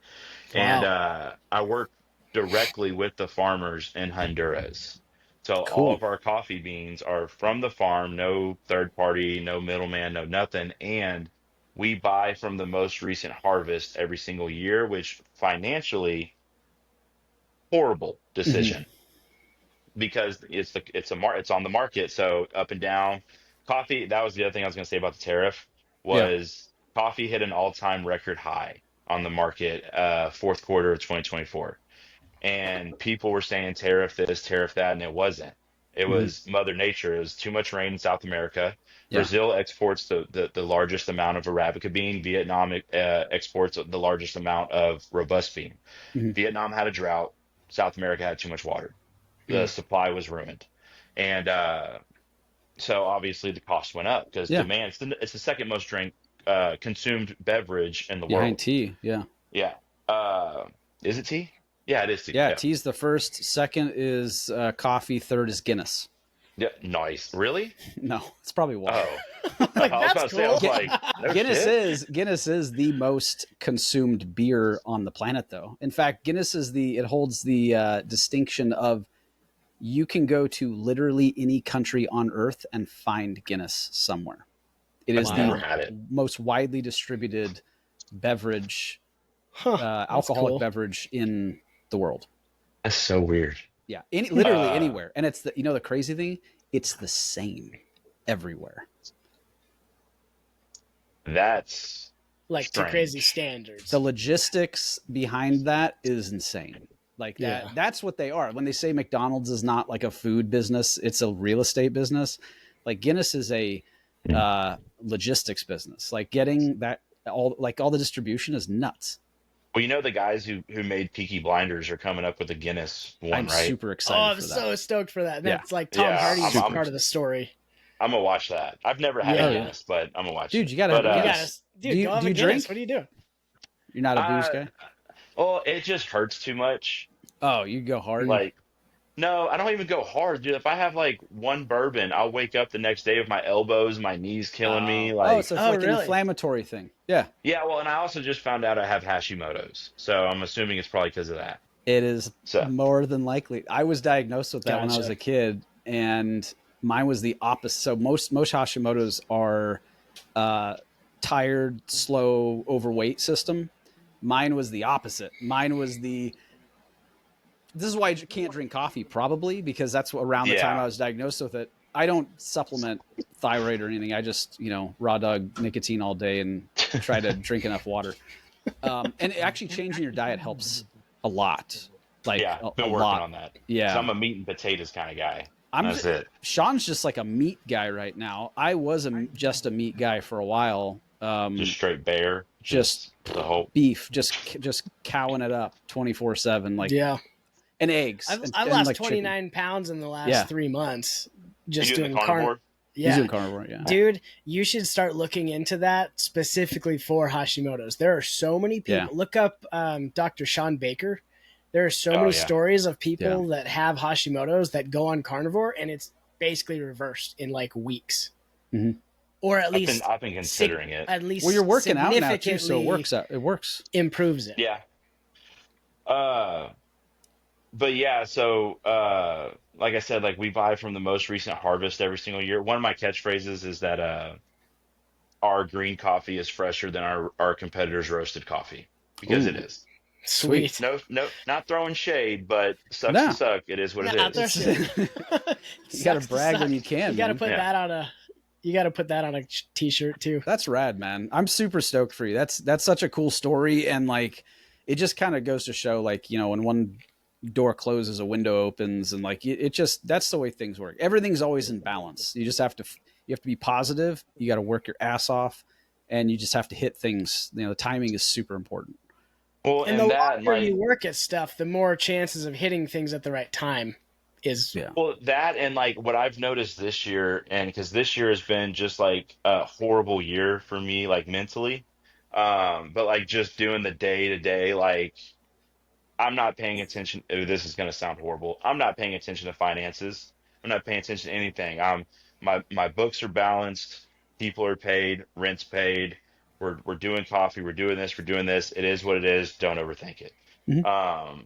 Wow. And I work directly with the farmers in Honduras. So Cool. all of our coffee beans are from the farm, no third party, no middleman, no nothing. And we buy from the most recent harvest every single year, which financially, horrible decision because it's on the market. So up and down. Coffee, that was the other thing I was going to say about the tariff was coffee hit an all-time record high on the market fourth quarter of 2024. And people were saying tariff this, tariff that, and it wasn't. It was Mother Nature. It was too much rain in South America. Yeah. Brazil exports the largest amount of Arabica bean. Vietnam exports the largest amount of Robust bean. Vietnam had a drought. South America had too much water. The supply was ruined. And so obviously the cost went up because demand, it's the second most consumed beverage in the world. Behind tea, yeah. Yeah. Is it tea? Yeah, it is tea. Yeah, tea's the first. Second is coffee. Third is Guinness. Yeah, nice. Really? No, it's probably water. Oh, Like, I was about that's to say, I was cool. like, no Guinness shit. is the most consumed beer on the planet, though. In fact, Guinness it holds the distinction of you can go to literally any country on earth and find Guinness somewhere. It is I've never the had it. most widely distributed beverage, That's alcoholic cool. beverage in the world. That's so weird. Yeah, literally anywhere. And it's the crazy thing, it's the same everywhere. That's Like to strange. crazy standards. The logistics behind that is insane. Like Yeah. that's what they are. When they say McDonald's is not like a food business, it's a real estate business. Like Guinness is a logistics business. Like getting that all the distribution is nuts. Well, you know the guys who made Peaky Blinders are coming up with a Guinness one, I'm right? super Oh, excited I'm for that. so stoked for that. Yeah. That's like Tom Yeah, Hardy's I'm- part of the story. I'm gonna watch that. I've never had Yeah. a Guinness, but I'm gonna watch Dude, it. you gotta But, have You Guinness. gotta, dude, Do you- go have do a you Guinness. drink? What are you doing? You're not a booze guy? Well, it just hurts too much. Oh, you go hard. Like, no, I don't even go hard, dude. If I have like one bourbon, I'll wake up the next day with my elbows, my knees killing me. oh, Like, so it's Oh, like an really? inflammatory thing. Yeah. yeah. Well, and I also just found out I have Hashimoto's, so I'm assuming it's probably because of that. It is So- more than likely. I was diagnosed with that when I was Gotcha. a kid, and mine was the opposite. So most Hashimoto's are tired, slow, overweight system. Mine was the opposite. Mine was this is why I can't drink coffee, probably, because that's around the Yeah. time I was diagnosed with it. I don't supplement thyroid or anything. I just, raw dog nicotine all day and try to drink enough water. And actually changing your diet helps a lot. Like Yeah, a been working lot. on that. Yeah. 'Cause I'm a meat and potatoes kind of guy. That's it. Sean's just like a meat guy right now. I was just a meat guy for a while. Just straight bear. Just the whole beef, just cowing it up 24/7, like Yeah. and eggs. I've and lost like 29 pounds in the last 3 months just you doing the carnivore. He's Yeah. doing carnivore, yeah. Dude, you should start looking into that specifically for Hashimoto's. There are so many people. Yeah. Look up Dr. Sean Baker. There are so many stories of people that have Hashimoto's that go on carnivore, and it's basically reversed in like weeks. Mm-hmm. Or at least I've been considering it. At least well, you're working out now too, so it works out. It works. Improves it. Yeah. But yeah, so like I said, like we buy from the most recent harvest every single year. One of my catchphrases is that our green coffee is fresher than our competitors' roasted coffee, because Ooh. it is. Sweet. No, not throwing shade, but sucks No. to suck. It is what Not it is. You got to brag when you can. You got to man. put that on a. You got to put that on a t-shirt too. That's rad, man. I'm super stoked for you. That's such a cool story, and like it just kind of goes to show, like, you know, when one door closes, a window opens, and like it just that's the way things work. Everything's always in balance. You just have to be positive. You got to work your ass off, and you just have to hit things. You know, the timing is super important. Well, And the longer you work at stuff, the more chances of hitting things at the right time is. Yeah. Well, that and like what I've noticed this year, and because this year has been just like a horrible year for me, like mentally. But like just doing the day to day, like I'm not paying attention. Oh, this is going to sound horrible. I'm not paying attention to finances. I'm not paying attention to anything. My books are balanced. People are paid. Rent's paid. We're doing coffee. We're doing this. We're doing this. It is what it is. Don't overthink it. Mm-hmm.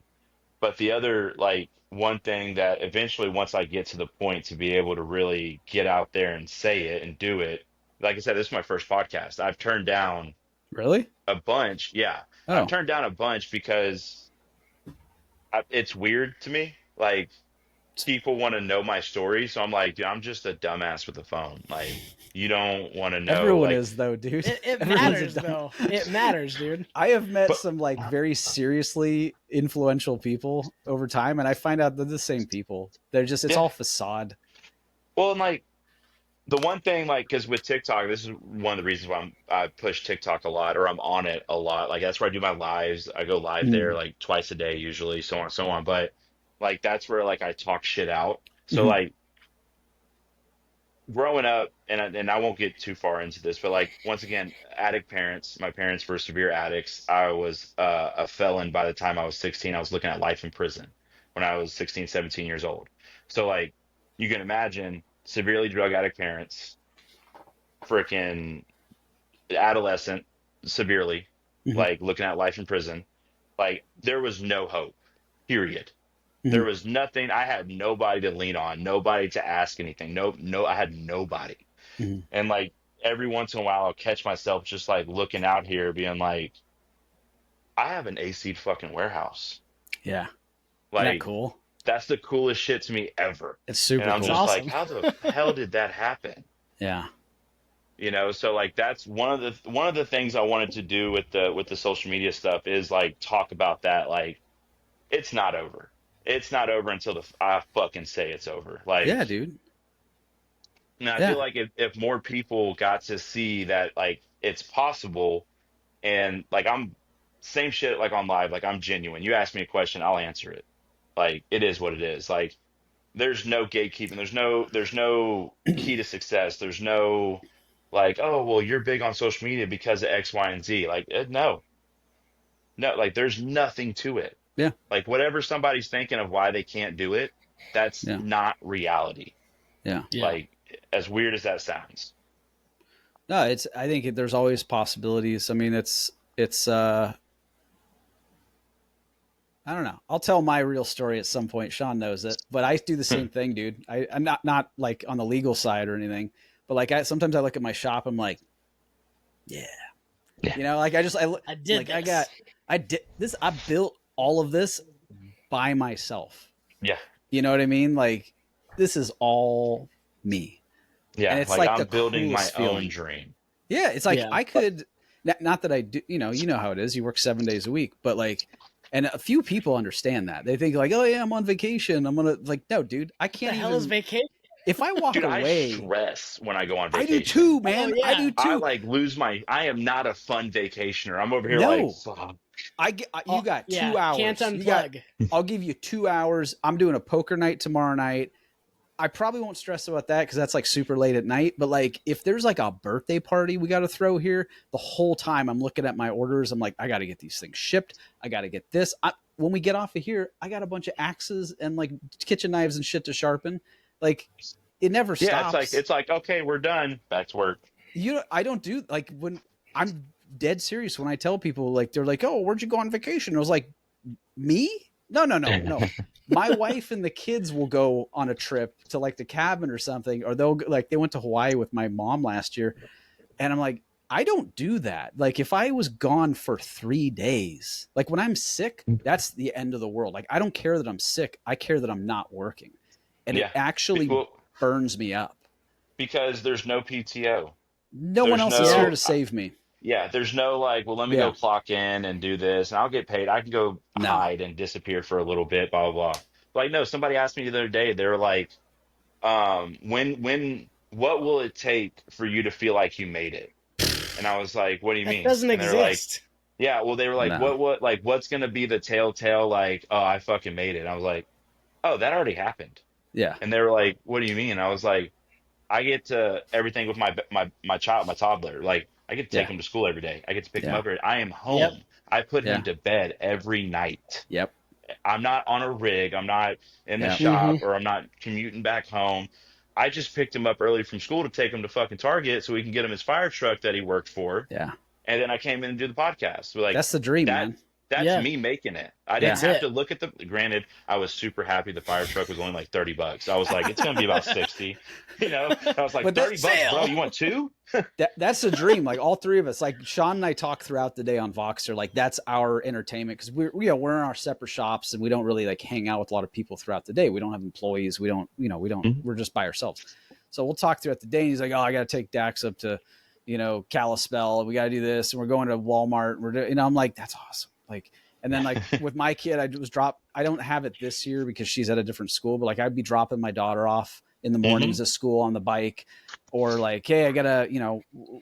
But the other, like, one thing that eventually, once I get to the point to be able to really get out there and say it and do it, like I said, this is my first podcast. I've turned down Really a bunch. Yeah. Oh. I've turned down a bunch because it's weird to me. Like, people want to know my story. So I'm like, dude, I'm just a dumbass with a phone. Like, you don't want to know. Everyone like, is, though, dude. It matters, though. It matters, dude. I have met some like very seriously influential people over time, and I find out they're the same people. They're just, it's all facade. Well, and like the one thing, like, because with TikTok, this is one of the reasons why I push TikTok a lot, or I'm on it a lot. Like, that's where I do my lives. I go live there like twice a day, usually, so on and so on. But like, that's where like I talk shit out. So like, growing up, and I won't get too far into this, but like, once again, addict parents. My parents were severe addicts. I was a felon by the time I was 16. I was looking at life in prison when I was 16, 17 years old. So like, you can imagine severely drug addict parents, freaking adolescent, severely, like looking at life in prison. Like, there was no hope, period. There was nothing. I had nobody to lean on, nobody to ask anything. No, I had nobody. And like, every once in a while, I'll catch myself just like looking out here, being like, I have an AC fucking warehouse. Yeah. Like, Isn't that cool? That's the coolest shit to me ever. It's super And I'm cool. just Awesome. like, how the hell did that happen? Yeah. You know, so like, that's one of the things I wanted to do with the social media stuff is like talk about that. Like, it's not over. It's not over until I fucking say it's over. Like, Yeah, dude. and I feel like if more people got to see that, like, it's possible, and like, I'm same shit, like on live, like, I'm genuine. You ask me a question, I'll answer it. Like, it is what it is. Like, there's no gatekeeping. There's no key to success. There's no like, oh, well, you're big on social media because of X, Y, and Z. Like, no, like, there's nothing to it. Yeah. Like, whatever somebody's thinking of why they can't do it, that's not reality. Yeah. Like, as weird as that sounds. No, I think there's always possibilities. I mean, it's I don't know. I'll tell my real story at some point. Sean knows it, but I do the same thing, dude. I'm not like on the legal side or anything, but like sometimes I look at my shop, I'm like, yeah. You know, like I built all of this by myself. Yeah. You know what I mean? Like, this is all me. Yeah. And it's like the I'm building my feeling. own dream. Yeah. It's like, I could, not that I do, you know how it is. You work 7 days a week, but like, And a few people understand that. They think like, oh yeah, I'm on vacation. I'm gonna like, no, dude, I What the can't hell even. is vacation? If I walk Dude, I away, stress when I go on I do vacation. too, man. Oh I yeah. do I too. like lose my. I am not a fun vacationer. I'm over here like, No, fuck. I get. You Oh, got yeah. 2 Can't hours. You got. unplug. I'll give you 2 hours. I'm doing a poker night tomorrow night. I probably won't stress about that because that's like super late at night. But like, if there's like a birthday party we got to throw here, the whole time I'm looking at my orders. I'm like, I got to get these things shipped. I got to get this. When we get off of here, I got a bunch of axes and like kitchen knives and shit to sharpen. Like, it never Yeah, stops. it's like okay, we're done. Back to work. I don't do like when I'm dead serious when I tell people like they're like, oh, where'd you go on vacation? I was like, me? No. My wife and the kids will go on a trip to like the cabin or something, or they'll like they went to Hawaii with my mom last year, and I'm like, I don't do that. Like if I was gone for 3 days, like when I'm sick, that's the end of the world. Like I don't care that I'm sick. I care that I'm not working, and it Yeah. actually Well, burns me up. because there's no PTO. No one There's else is here Yeah. to save me. yeah, there's no like, well, let me Yeah. go clock in and do this and I'll get paid. I can go No. hide and disappear for a little bit, blah, blah, blah. Like, no, somebody asked me the other day, they were like, what will it take for you to feel like you made it? And I was like, what do you That mean? doesn't And they were like, exist. yeah, well, they were like, No. like, what's going to be the telltale? Like, oh, I fucking made it. And I was like, oh, that already happened. Yeah. And they were like, what do you mean? And I was like, I get to everything with my child, my toddler. Like I get to take Yeah. him to school every day. I get to pick him Yeah. up every. I am Yep. home. I put Yeah. him to bed every night. Yep. I'm not on a rig. I'm not in the Yeah. Hmm. shop or I'm not commuting back home. I just picked him up early from school to take him to fucking Target so we can get him his fire truck that he worked for. Yeah. And then I came in and do the podcast. So like That's the dream, that man. that's Yeah. me making it. I Yeah. didn't That's have it. to look at the granted, I was super happy the fire truck was only like $30. I was like, it's gonna be about 60. I was like, But that $30, bro. sale. You want two? that's the dream. Like all three of us, like Sean and I talk throughout the day on Voxer. Like that's our entertainment because we're in our separate shops and we don't really like hang out with a lot of people throughout the day. We don't have employees. We don't. Mhm. We're just by ourselves. So we'll talk throughout the day. And he's like, oh, I got to take Dax up to, Kalispell. We got to do this, and we're going to Walmart. I'm like, that's awesome. Like, and then like with my kid, I don't have it this year because she's at a different school, but like I'd be dropping my daughter off in the mornings at school on the bike, or like, hey, I gotta,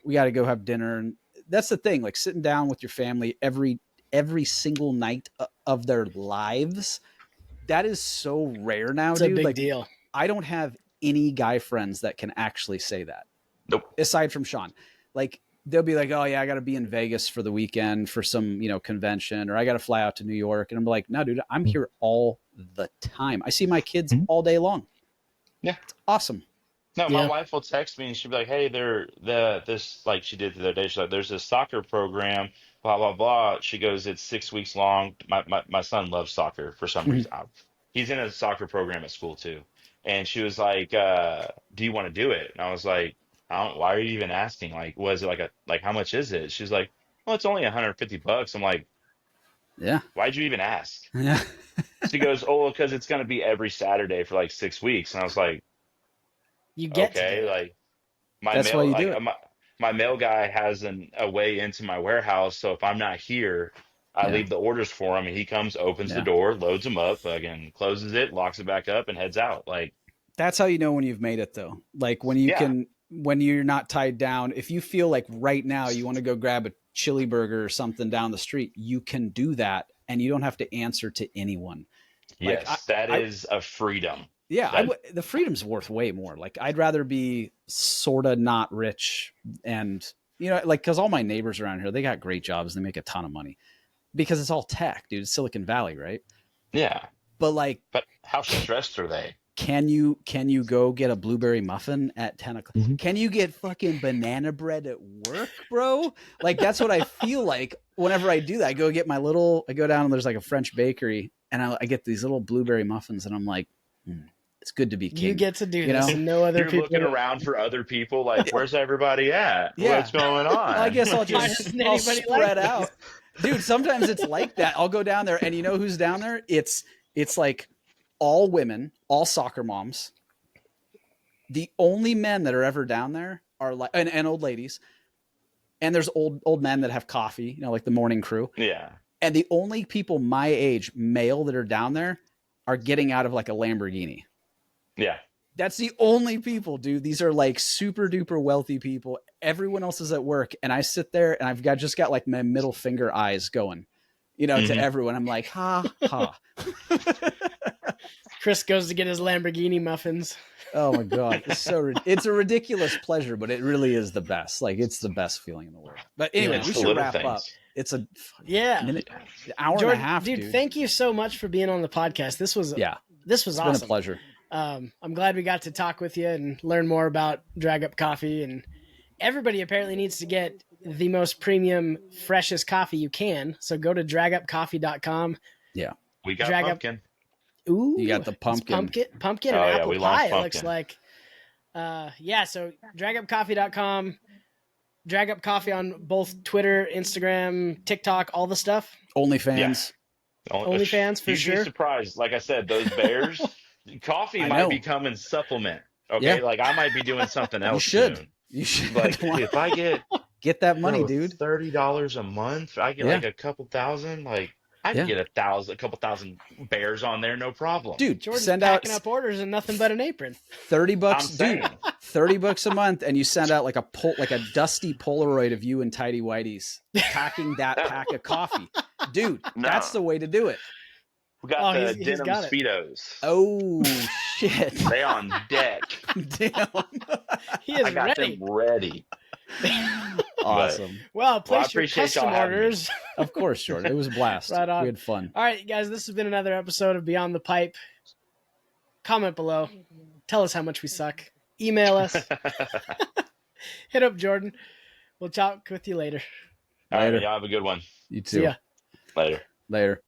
we gotta go have dinner. And that's the thing, like sitting down with your family every single night of their lives. That is so rare now, It's a dude. big Like deal. I don't have any guy friends that can actually say that Nope. aside from Sean. Like they'll be like, oh yeah, I got to be in Vegas for the weekend for some, convention, or I got to fly out to New York. And I'm like, no, dude, I'm here all the time. I see my kids Mhm. all day long. Yeah. It's awesome. No, my Yeah. wife will text me and she'll be like, "Hey, this like she did the other day. She's like, there's this soccer program, blah blah blah." She goes, "It's 6 weeks long." My son loves soccer for some reason. He's in a soccer program at school too, and she was like, "Do you want to do it?" And I was like, "I don't. Why are you even asking? Like, was it like how much is it?" She's like, "Well, it's only $150." I'm like, Yeah. "Why'd you even ask?" Yeah. She goes, "Oh, because it's going to be every Saturday for like 6 weeks." And I was like, You get to do "Okay, it. like." My That's why mail you do like it. my mail guy has a way into my warehouse, so if I'm not here, I Yeah. leave the orders for him and he comes, opens the Yeah. door, loads them up, again, closes it, locks it back up and heads out. Like, That's how you know when you've made it though. Like yeah, when you're not tied down, if you feel like right now you want to go grab a chili burger or something down the street, you can do that and you don't have to answer to anyone. Like yes, that I is a freedom. yeah, That the freedom's worth way more. Like I'd rather be sort of not rich and like cuz all my neighbors around here, they got great jobs, they make a ton of money because it's all tech, dude. It's Silicon Valley, right? yeah, But like but how stressed are they? can you go get a blueberry muffin at 10 o'clock? Mhm. Can you get fucking banana bread at work, bro? Like that's what I feel like whenever I do that. I go down and there's like a French bakery and I get these little blueberry muffins and I'm like, it's good to be king. You get to do You this, know? and no other You're people. looking around for other people like, where's everybody at? Yeah. What's going Well, I on? guess I'll Why just doesn't I'll anybody spread like out. Dude, sometimes it's like that. I'll go down there and you know who's down there? It's like all women, all soccer moms. The only men that are ever down there are like and old ladies. And there's old men that have coffee, like the morning crew. Yeah. And the only people my age, male, that are down there are getting out of like a Lamborghini. Yeah. That's the only people, dude. These are like super duper wealthy people. Everyone else is at work. And I sit there and I've just got like my middle finger eyes going, to everyone. I'm like, ha, ha. Chris goes to get his Lamborghini muffins. Oh my God. It's a ridiculous pleasure, but it really is the best. Like, it's the best feeling in the world. But anyway, we should wrap up. It's a minute, hour Jordan, and a half, dude. Thank you so much for being on the podcast. This was awesome. Been a pleasure. I'm glad we got to talk with you and learn more about Drag Up Coffee. And everybody apparently needs to get the most premium, freshest coffee you can. So go to dragupcoffee.com. Yeah. We got pumpkin. Ooh, you got the pumpkin and apple pie. It looks like. So dragupcoffee.com, Drag Up Coffee on both Twitter, Instagram, TikTok, all the stuff. OnlyFans. Yeah. OnlyFans for sure. You'd be surprised. Like I said, those bears, coffee might be coming supplement. Okay, like I might be doing something else. You should. Like if I get that money, dude. $30 a month, I get like a couple thousand. Like I can get a couple thousand bears on there, no problem. Dude, Jordan's send packing up orders and nothing but an apron. $30, dude. $30 a month, and you send out like a dusty Polaroid of you and Tidy Whities packing that pack of coffee, dude. That's the way to do it. We got the denim Speedos. Oh shit! They on deck. Damn. I got them ready. Awesome. Well, place your custom orders. Of course, Jordan. It was a blast. Right on. We had fun. All right, guys. This has been another episode of Beyond the Pipe. Comment below. Tell us how much we suck. Email us. Hit up Jordan. We'll talk with you later. All right, y'all have a good one. You too. See ya. Later.